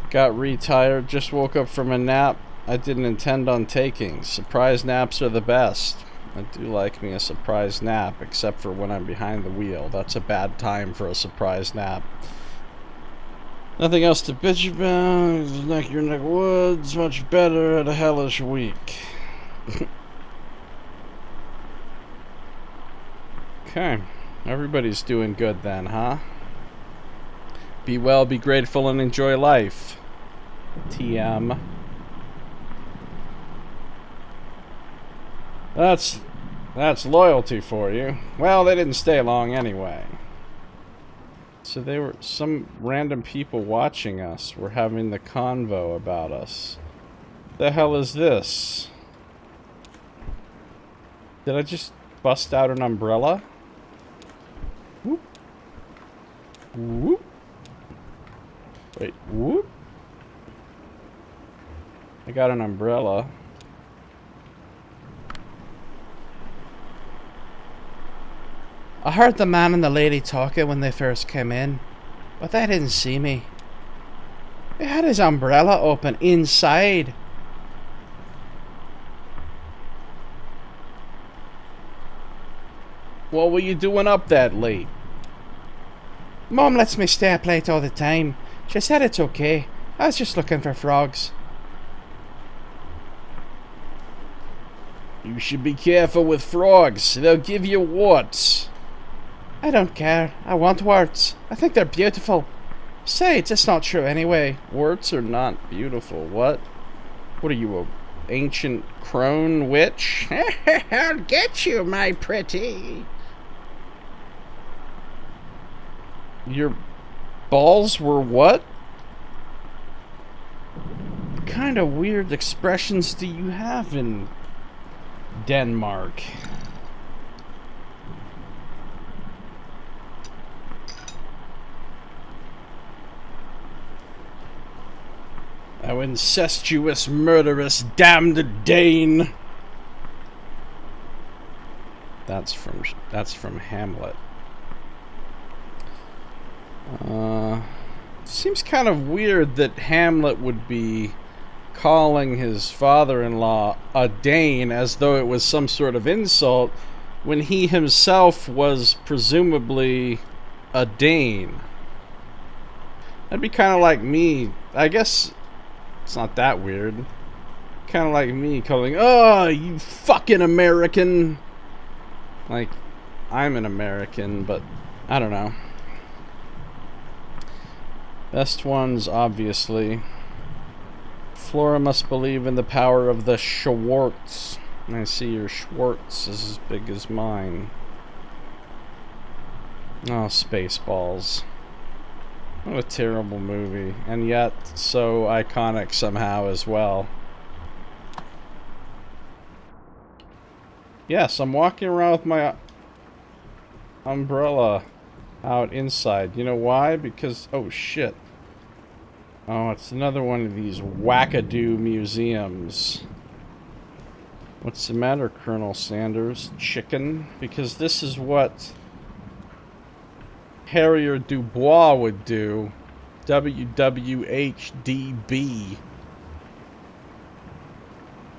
Got retired, just woke up from a nap I didn't intend on taking. Surprise naps are the best. I do like me a surprise nap, except for when I'm behind the wheel. That's a bad time for a surprise nap. Nothing else to bitch about. Neck your neck woods, much better at a hellish week. Okay, everybody's doing good then, huh? Be well, be grateful, and enjoy life. TM. That's loyalty for you. Well, they didn't stay long anyway. So they were, some random people watching us were having the convo about us. The hell is this? Did I just bust out an umbrella? Whoop. Whoop. Wait, whoop. I got an umbrella. I heard the man and the lady talking when they first came in, but they didn't see me. He had his umbrella open inside. What were you doing up that late? Mom lets me stay up late all the time. She said it's okay. I was just looking for frogs. You should be careful with frogs. They'll give you warts. I don't care. I want warts. I think they're beautiful. Besides, it's not true anyway. Warts are not beautiful. What? What are you, a ancient crone witch? I'll get you, my pretty. Your balls were what? What kind of weird expressions do you have in Denmark? Oh, incestuous, murderous, damned Dane. That's from Hamlet. Seems kind of weird that Hamlet would be calling his father-in-law a Dane as though it was some sort of insult when he himself was presumably a Dane. That'd be kind of like me. I guess it's not that weird. Kind of like me calling, "Oh, you fucking American." Like, I'm an American, but I don't know. Best ones, obviously. Flora must believe in the power of the Schwartz. I see your Schwartz is as big as mine. Oh, Spaceballs. What a terrible movie, and yet so iconic somehow as well. Yes, I'm walking around with my umbrella out inside. You know why? Because, oh shit. Oh, it's another one of these wackadoo museums. What's the matter, Colonel Sanders? Chicken? Because this is what Harrier Dubois would do. WWHDB.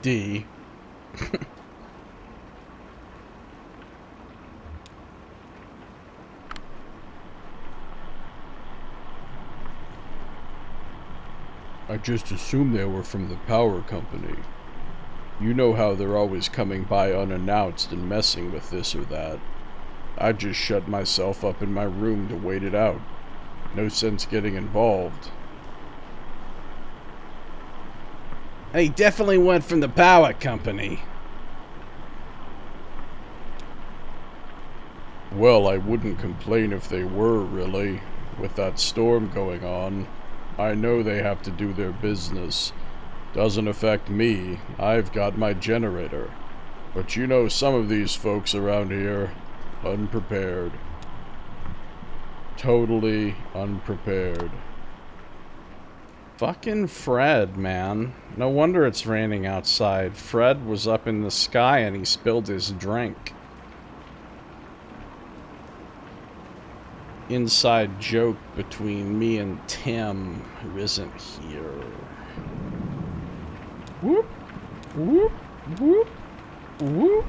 D. I just assumed they were from the power company. You know how they're always coming by unannounced and messing with this or that. I just shut myself up in my room to wait it out. No sense getting involved. They definitely went from the power company. Well, I wouldn't complain if they were, really. With that storm going on, I know they have to do their business. Doesn't affect me. I've got my generator. But you know, some of these folks around here, unprepared. Totally unprepared. Fucking Fred, man. No wonder it's raining outside. Fred was up in the sky and he spilled his drink. inside joke between me and Tim, who isn't here. Whoop, whoop, whoop, whoop.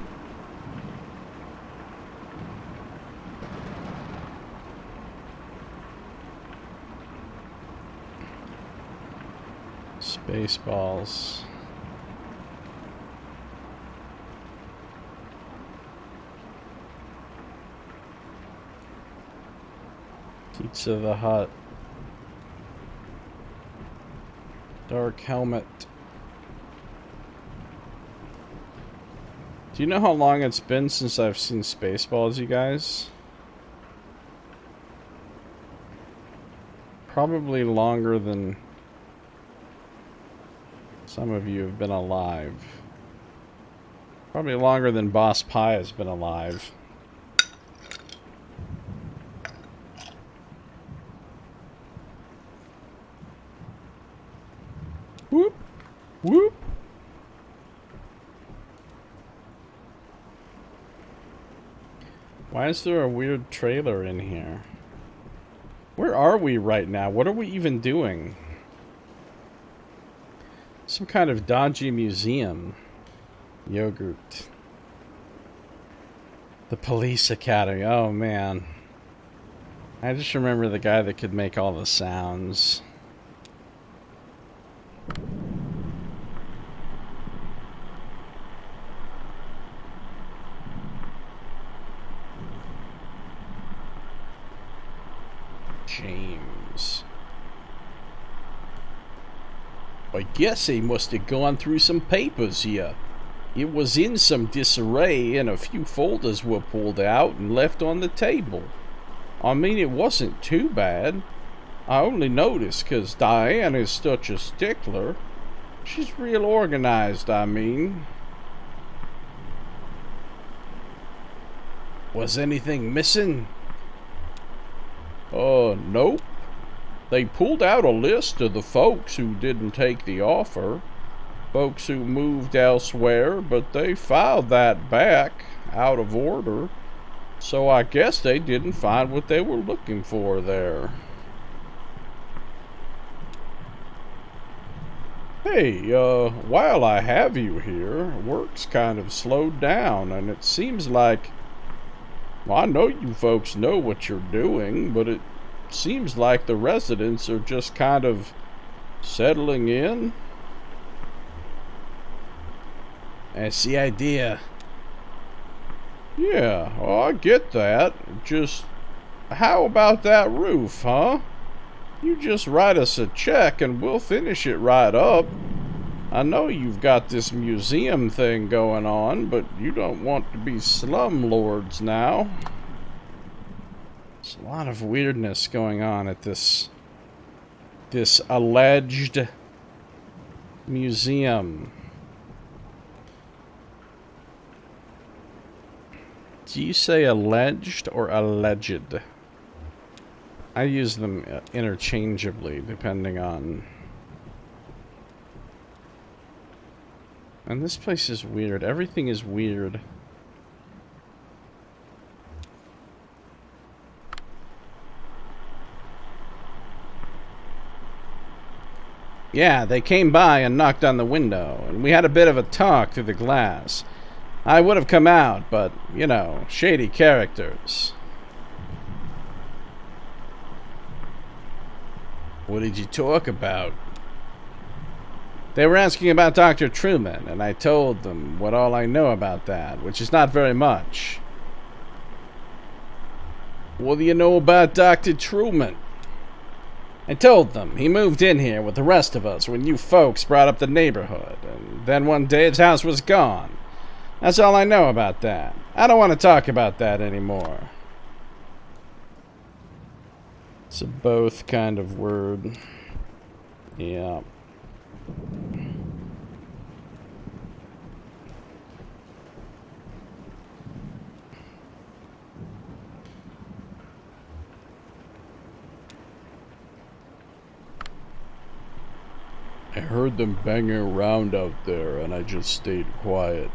Spaceballs. Pizza the Hut. Dark helmet. Do you know how long it's been since I've seen Spaceballs, you guys? Probably longer than some of you have been alive. Probably longer than Boss Pie has been alive. Whoop! Whoop! Why is there a weird trailer in here? Where are we right now? What are we even doing? Some kind of dodgy museum. Yogurt. The police academy. Oh, man. I just remember the guy that could make all the sounds. James. I guess he must have gone through some papers here. It was in some disarray and a few folders were pulled out and left on the table. I mean, it wasn't too bad. I only noticed 'cause Diane is such a stickler. She's real organized, I mean. Was anything missing? Nope. They pulled out a list of the folks who didn't take the offer. Folks who moved elsewhere, but they filed that back, out of order. So I guess they didn't find what they were looking for there. Hey, while I have you here, work's kind of slowed down, and it seems like... Well, I know you folks know what you're doing, but it seems like the residents are just kind of settling in. That's the idea. Yeah, well, I get that. Just, how about that roof, huh? You just write us a check and we'll finish it right up. I know you've got this museum thing going on, but you don't want to be slumlords now. There's a lot of weirdness going on at this alleged museum. Do you say alleged or alleged? I use them interchangeably depending on... And this place is weird. Everything is weird. Yeah, they came by and knocked on the window, and we had a bit of a talk through the glass. I would have come out, but, you know, shady characters. What did you talk about? They were asking about Dr. Truman, and I told them what all I know about that, which is not very much. What do you know about Dr. Truman? I told them he moved in here with the rest of us when you folks brought up the neighborhood, and then one day his house was gone. That's all I know about that. I don't want to talk about that anymore. It's a both kind of word. Yeah. I heard them banging around out there and I just stayed quiet.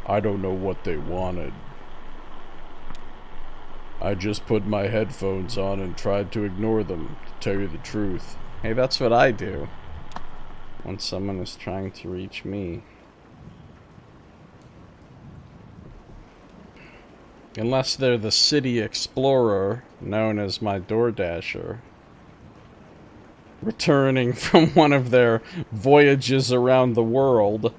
I don't know what they wanted. I just put my headphones on and tried to ignore them, to tell you the truth. Hey, that's what I do when someone is trying to reach me. Unless they're the city explorer, known as my DoorDasher, returning from one of their voyages around the world.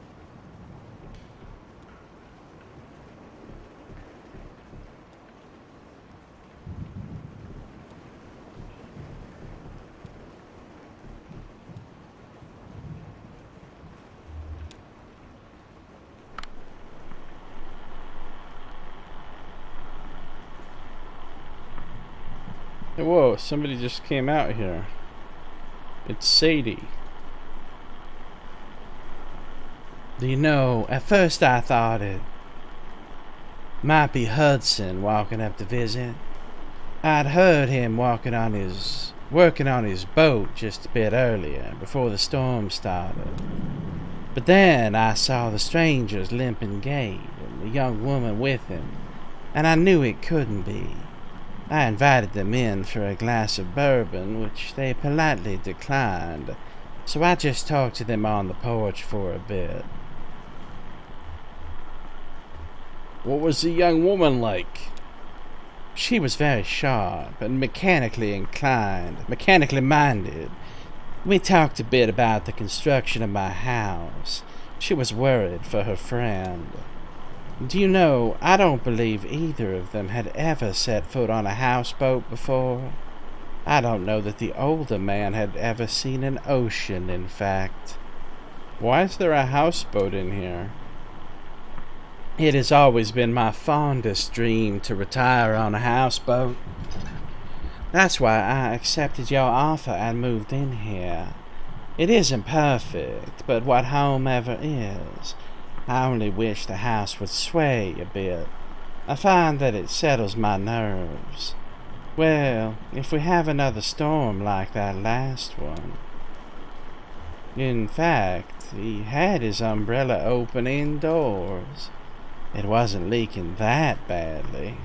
Whoa, somebody just came out here. It's Sadie. Do you know, at first I thought it might be Hudson walking up to visit. I'd heard him working on his boat just a bit earlier, before the storm started. But then I saw the stranger's limping gait and the young woman with him, and I knew it couldn't be. I invited them in for a glass of bourbon, which they politely declined, so I just talked to them on the porch for a bit. What was the young woman like? She was very sharp and mechanically minded. We talked a bit about the construction of my house. She was worried for her friend. Do you know, I don't believe either of them had ever set foot on a houseboat before. I don't know that the older man had ever seen an ocean, in fact. Why is there a houseboat in here? It has always been my fondest dream to retire on a houseboat. That's why I accepted your offer and moved in here. It isn't perfect, but what home ever is. I only wish the house would sway a bit. I find that it settles my nerves. Well, if we have another storm like that last one. In fact, he had his umbrella open indoors. It wasn't leaking that badly.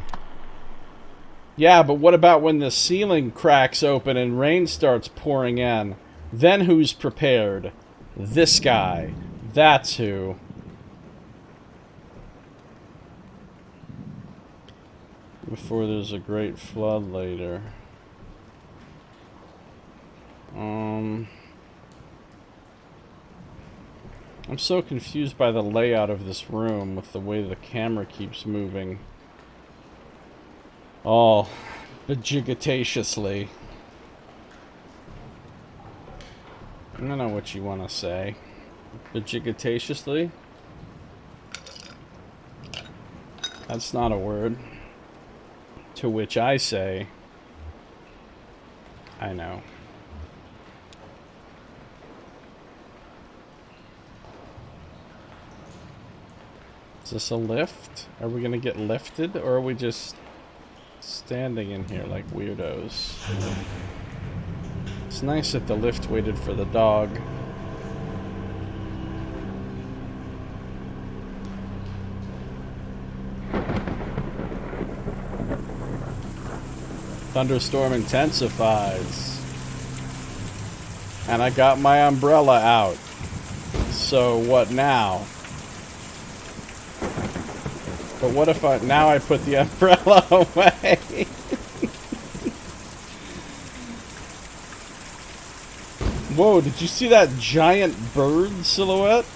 Yeah, but what about when the ceiling cracks open and rain starts pouring in? Then who's prepared? This guy. That's who. Before there's a great flood later. I'm so confused by the layout of this room with the way the camera keeps moving. All bejigatatiously. I don't know what you want to say. Bejigatatiously? That's not a word. To which I say, I know. Is this a lift? Are we gonna get lifted, or are we just standing in here like weirdos? It's nice that the lift waited for the dog. Thunderstorm intensifies. And I got my umbrella out. So what now? But what if now I put the umbrella away? Whoa, did you see that giant bird silhouette?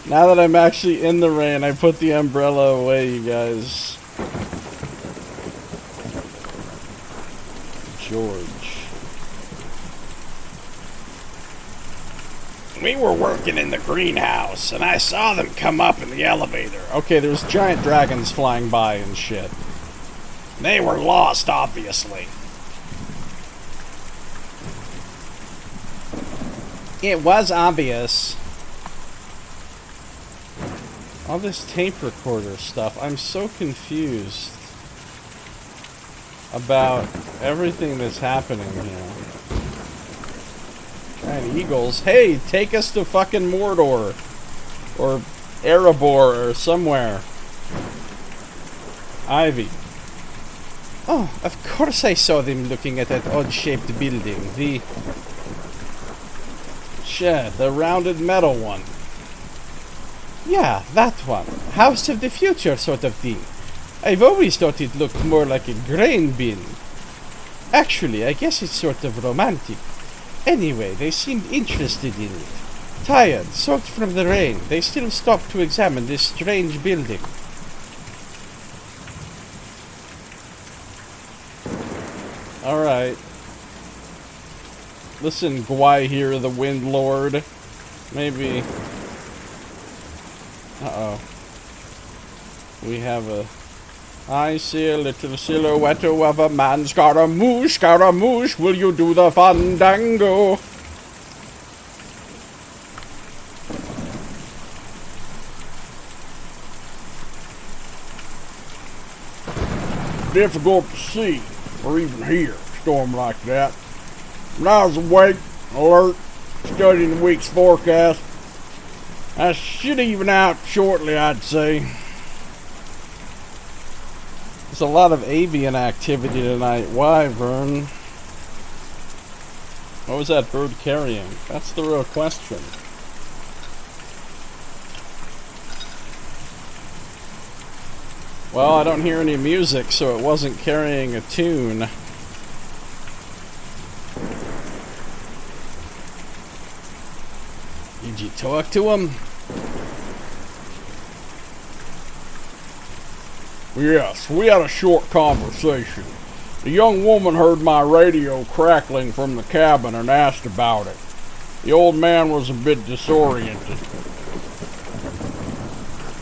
Now that I'm actually in the rain, I put the umbrella away, you guys. George. We were working in the greenhouse, and I saw them come up in the elevator. Okay, there's giant dragons flying by and shit. They were lost, obviously. It was obvious. All this tape recorder stuff, I'm so confused about everything that's happening here. Giant eagles. Hey, take us to fucking Mordor. Or Erebor or somewhere. Ivy. Oh, of course I saw them looking at that odd-shaped building. The Shed, the rounded metal one. Yeah, that one. House of the future sort of thing. I've always thought it looked more like a grain bin. Actually, I guess it's sort of romantic. Anyway, they seemed interested in it. Tired, soaked from the rain, they still stopped to examine this strange building. Alright. Listen, Gwai the Wind Lord. Maybe... Uh-oh. We have a... I see a little silhouette of a man. Scaramouche, will you do the fandango? Difficult to see, or even hear, a storm like that. When I was awake, alert, studying the week's forecast, I should even out shortly, I'd say. There's a lot of avian activity tonight. Why, Vern? What was that bird carrying? That's the real question. Well, I don't hear any music, so it wasn't carrying a tune. Did you talk to him? Yes, we had a short conversation. The young woman heard my radio crackling from the cabin and asked about it. The old man was a bit disoriented.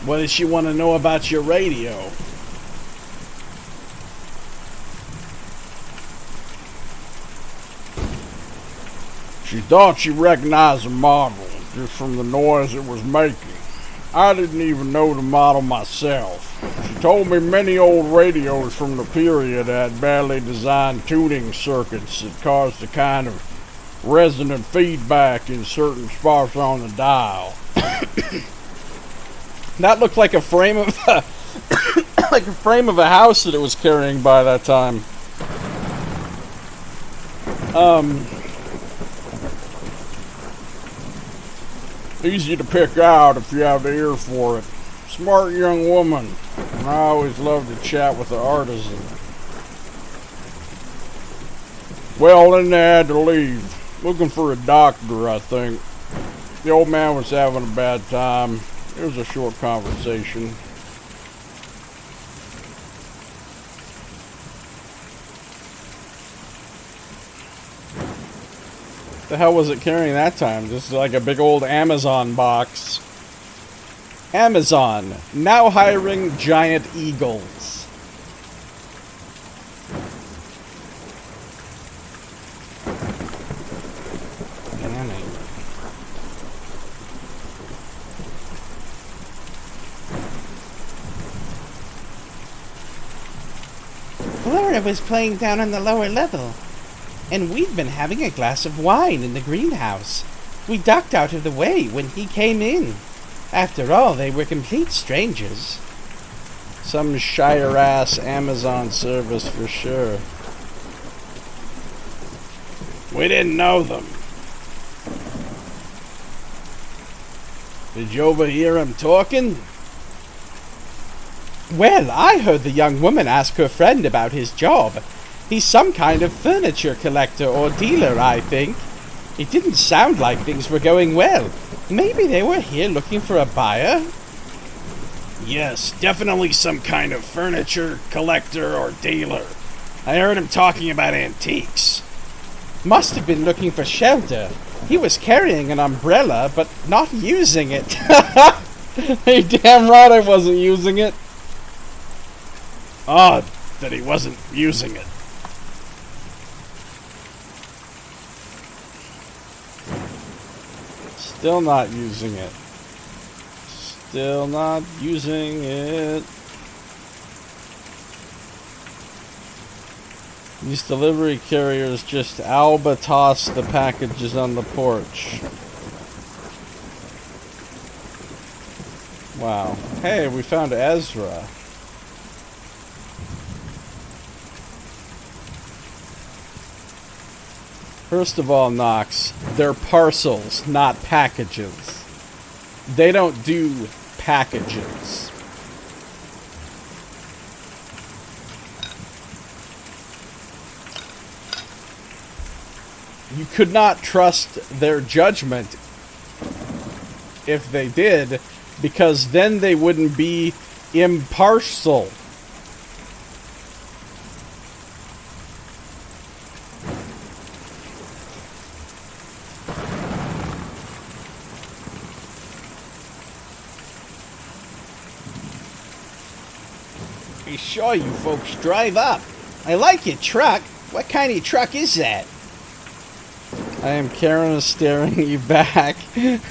What does she want to know about your radio? She thought she recognized the model just from the noise it was making. I didn't even know the model myself. She told me many old radios from the period had badly designed tuning circuits that caused a kind of resonant feedback in certain spots on the dial. That looked like a frame of like a frame of a house that it was carrying by that time. Easy to pick out if you have the ear for it. Smart young woman, and I always love to chat with the artisan. Well, then they had to leave. Looking for a doctor, I think. The old man was having a bad time. It was a short conversation. The hell was it carrying that time? Just like a big old Amazon box. Amazon, now hiring giant eagles. Laura was playing down on the lower level, and we'd been having a glass of wine in the greenhouse. We ducked out of the way when he came in. After all, they were complete strangers. Some Shire-ass Amazon service for sure. We didn't know them. Did you overhear him talking? Well, I heard the young woman ask her friend about his job. He's some kind of furniture collector or dealer, I think. It didn't sound like things were going well. Maybe they were here looking for a buyer? Yes, definitely some kind of furniture collector or dealer. I heard him talking about antiques. Must have been looking for shelter. He was carrying an umbrella, but not using it. Hey, damn right I wasn't using it. Odd that he wasn't using it. Still not using it. Still not using it. These delivery carriers just albatross the packages on the porch. Wow. Hey, we found Ezra. First of all, Knox, they're parcels, not packages. They don't do packages. You could not trust their judgment if they did, because then they wouldn't be impartial. Be sure you folks drive up. I like your truck. What kind of truck is that? I am Karen is staring you back. We've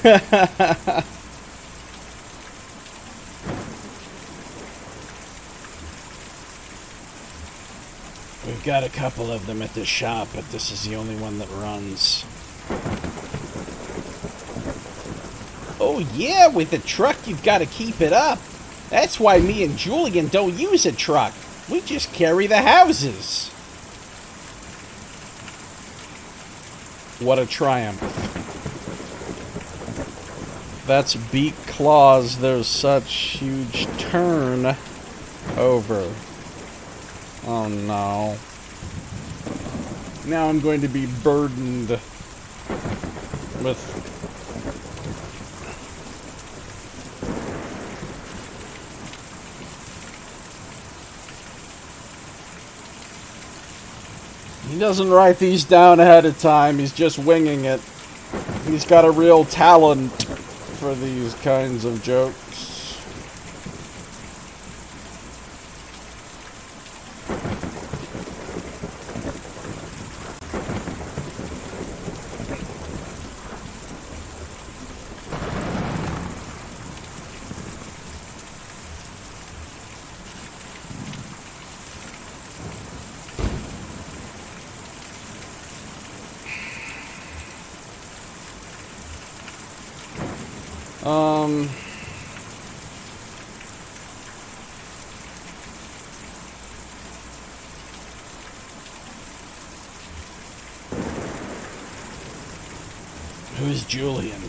got a couple of them at the shop, but this is the only one that runs. Oh yeah, with a truck you've got to keep it up. That's why me and Julian don't use a truck. We just carry the houses. What a triumph. That's beak claws. There's such huge turn over. Oh no. Now I'm going to be burdened with... He doesn't write these down ahead of time. He's just winging it. He's got a real talent for these kinds of jokes. Who's Julian?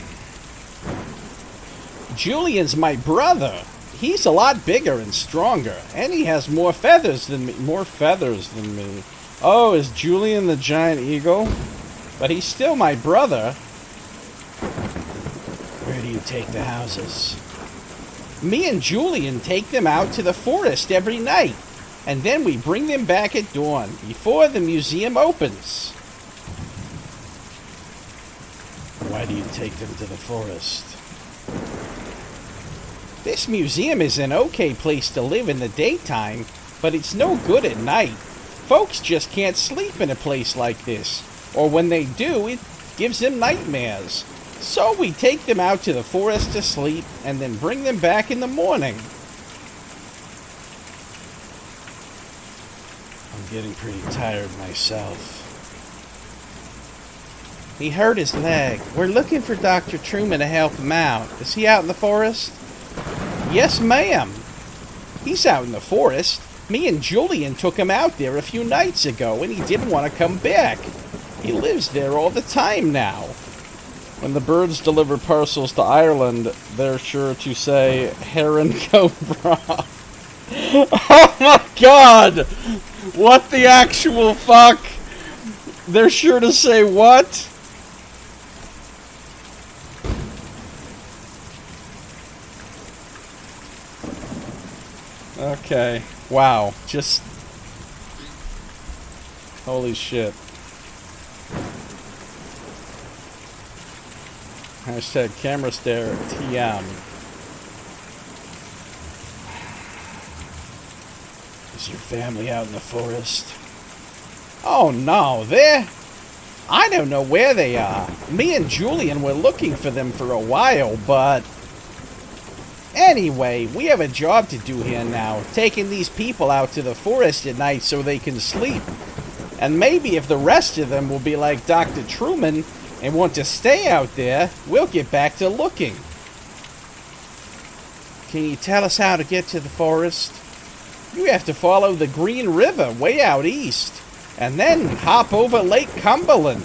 Julian's my brother. He's a lot bigger and stronger, and he has more feathers than me. More feathers than me. Oh, is Julian the giant eagle? But he's still my brother. Where do you take the houses? Me and Julian take them out to the forest every night, and then we bring them back at dawn, before the museum opens. Why do you take them to the forest? This museum is an okay place to live in the daytime, but it's no good at night. Folks just can't sleep in a place like this, or when they do, it gives them nightmares. So we take them out to the forest to sleep, and then bring them back in the morning. I'm getting pretty tired myself. He hurt his leg. We're looking for Dr. Truman to help him out. Is he out in the forest? Yes, ma'am. He's out in the forest. Me and Julian took him out there a few nights ago, and he didn't want to come back. He lives there all the time now. When the birds deliver parcels to Ireland, they're sure to say Heron Cobra. Oh my god! What the actual fuck? They're sure to say what? Okay. Wow. Just... Holy shit. Hashtag camera stare TM. Is your family out in the forest? Oh no, I don't know where they are. Me and Julian were looking for them for a while, but... Anyway, we have a job to do here now, taking these people out to the forest at night so they can sleep. And maybe if the rest of them will be like Dr. Truman and want to stay out there, we'll get back to looking. Can you tell us how to get to the forest? You have to follow the Green River way out east, and then hop over Lake Cumberland.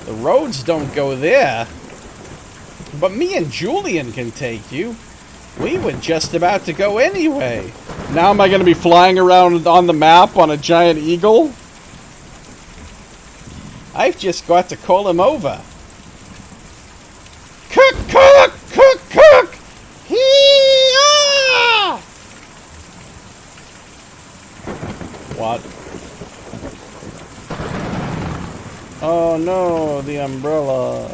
The roads don't go there. But me and Julian can take you. We were just about to go anyway. Now am I going to be flying around on the map on a giant eagle? I've just got to call him over. Cook, cook, cook, cook! Hee-ah! What? Oh no, the umbrella.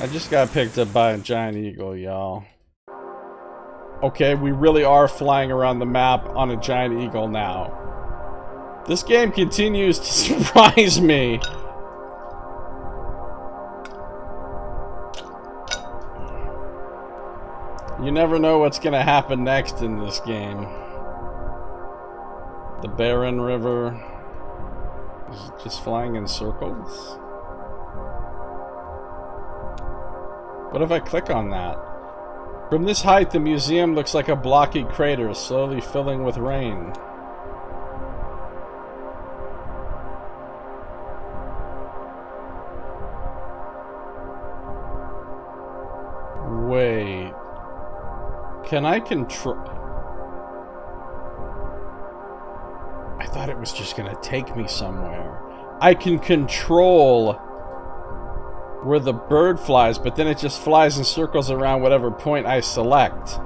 I just got picked up by a giant eagle, y'all. Okay, we really are flying around the map on a giant eagle now. This game continues to surprise me. You never know what's gonna happen next in this game. The barren river is just flying in circles. What if I click on that? From this height, the museum looks like a blocky crater slowly filling with rain. Wait. Can I control... I thought it was just gonna take me somewhere. I can control where the bird flies, but then it just flies in circles around whatever point I select.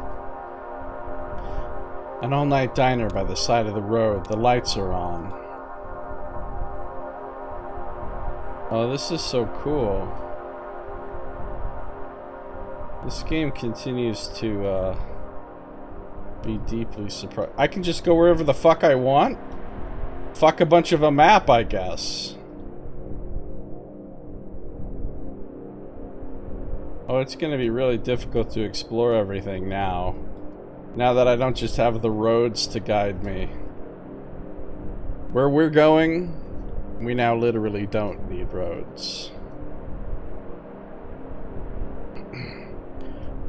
An all-night diner by the side of the road. The lights are on. Oh, this is so cool. This game continues to be deeply surprised. I can just go wherever the fuck I want? Fuck a bunch of a map, I guess. Oh, it's gonna be really difficult to explore everything now. Now that I don't just have the roads to guide me. Where we're going, we now literally don't need roads.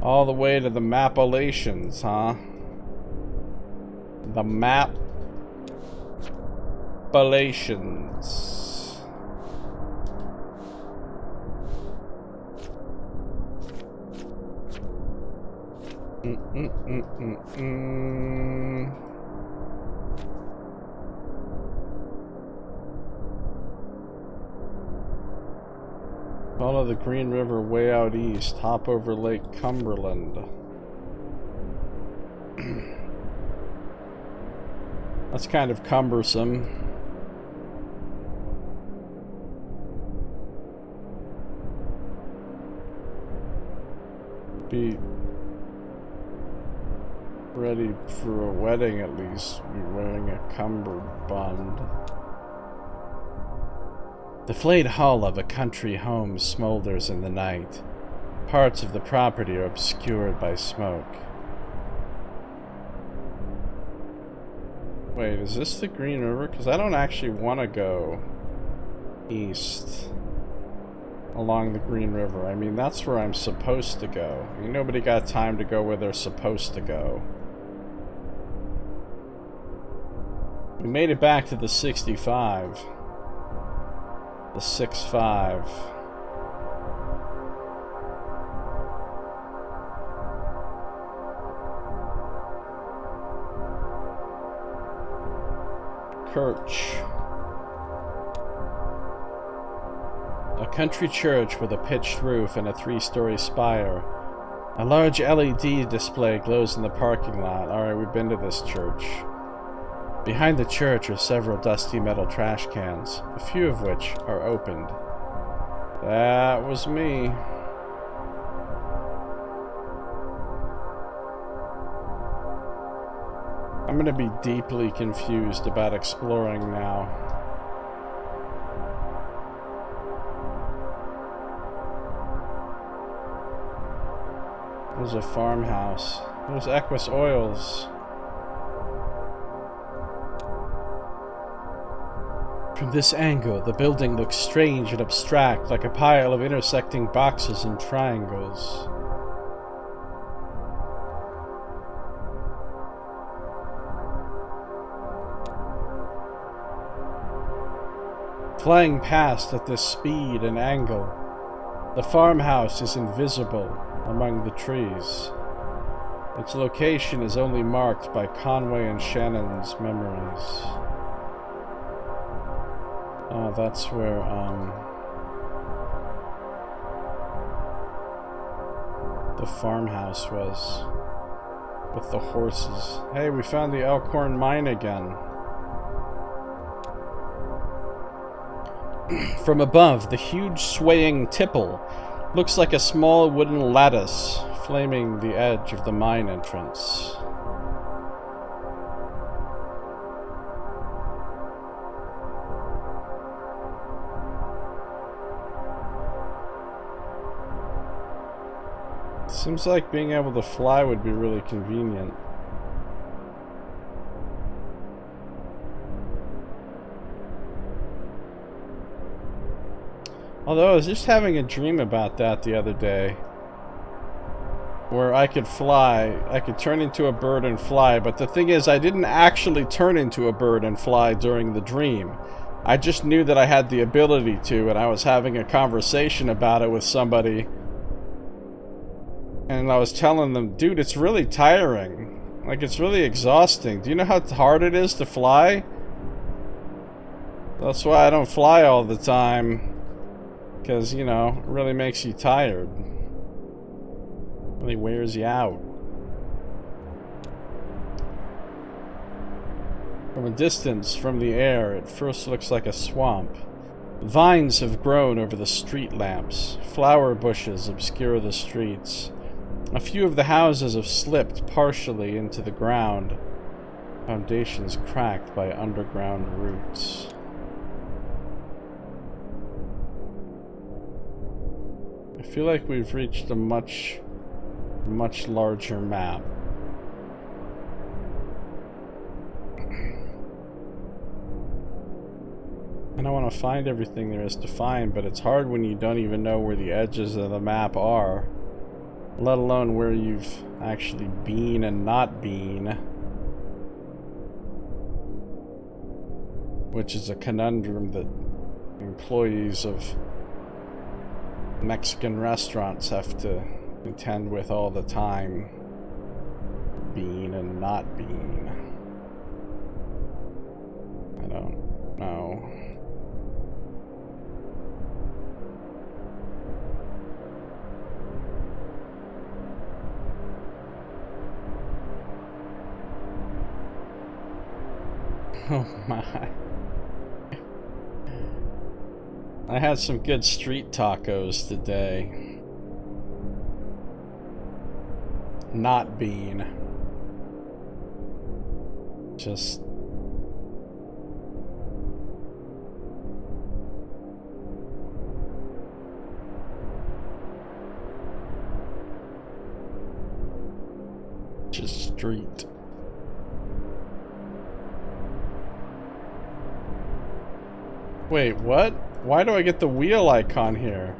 All the way to the Mapalations, huh? The Mapalations. Follow the Green River way out east. Hop over Lake Cumberland. That's kind of cumbersome. Be ready for a wedding at least. Be wearing a cummerbund. The flayed hull of a country home smolders in the night. Parts of the property are obscured by smoke. Wait, is this the Green River? Because I don't actually want to go east along the Green River. I mean, that's where I'm supposed to go. I mean, nobody got time to go where they're supposed to go. We made it back to the 65. The 6-5. Church. A country church with a pitched roof and a 3-story spire. A large LED display glows in the parking lot. Alright, we've been to this church. Behind the church are several dusty metal trash cans, a few of which are opened. That was me. I'm gonna be deeply confused about exploring now. There's a farmhouse. There's Equus Oils. From this angle, the building looks strange and abstract, like a pile of intersecting boxes and triangles. Flying past at this speed and angle, the farmhouse is invisible among the trees. Its location is only marked by Conway and Shannon's memories. Oh, that's where, the farmhouse was. With the horses. Hey, we found the Elkhorn mine again. From above, the huge swaying tipple looks like a small wooden lattice flaming the edge of the mine entrance. Seems like being able to fly would be really convenient. Although I was just having a dream about that the other day, where I could fly, I could turn into a bird and fly, but the thing is I didn't actually turn into a bird and fly during the dream. I just knew that I had the ability to, and I was having a conversation about it with somebody, and I was telling them, dude, it's really tiring. Like, it's really exhausting. Do you know how hard it is to fly? That's why I don't fly all the time. Because, you know, it really makes you tired. Really wears you out. From a distance, from the air, it first looks like a swamp. Vines have grown over the street lamps. Flower bushes obscure the streets. A few of the houses have slipped partially into the ground. Foundations cracked by underground roots. I feel like we've reached a much larger map. And I want to find everything there is to find, but it's hard when you don't even know where the edges of the map are. Let alone where you've actually been and not been. Which is a conundrum that employees of Mexican restaurants have to contend with all the time. Being and not being. I don't know. Oh my. I had some good street tacos today. Not bean. Just... street. Wait, what? Why do I get the wheel icon here?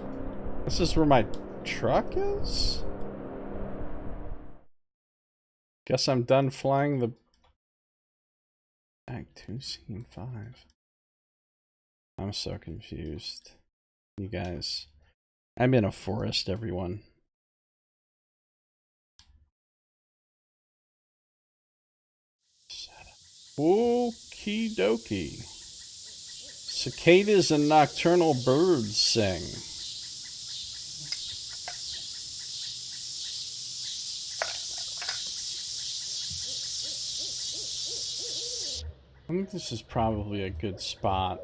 This is where my truck is? Guess I'm done flying the... Act 2, Scene 5. I'm so confused. You guys. I'm in a forest, everyone. Okie dokie. Cicadas and nocturnal birds sing. I think this is probably a good spot.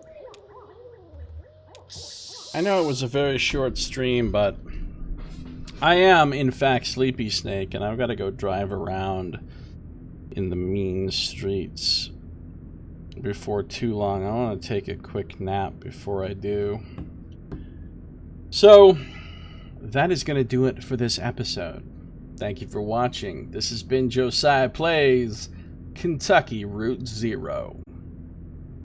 I know it was a very short stream, but I am, in fact, Sleepy Snake, and I've got to go drive around in the mean streets before too long. I want to take a quick nap before I do. So, that is going to do it for this episode. Thank you for watching. This has been Josiah Plays Kentucky Route Zero.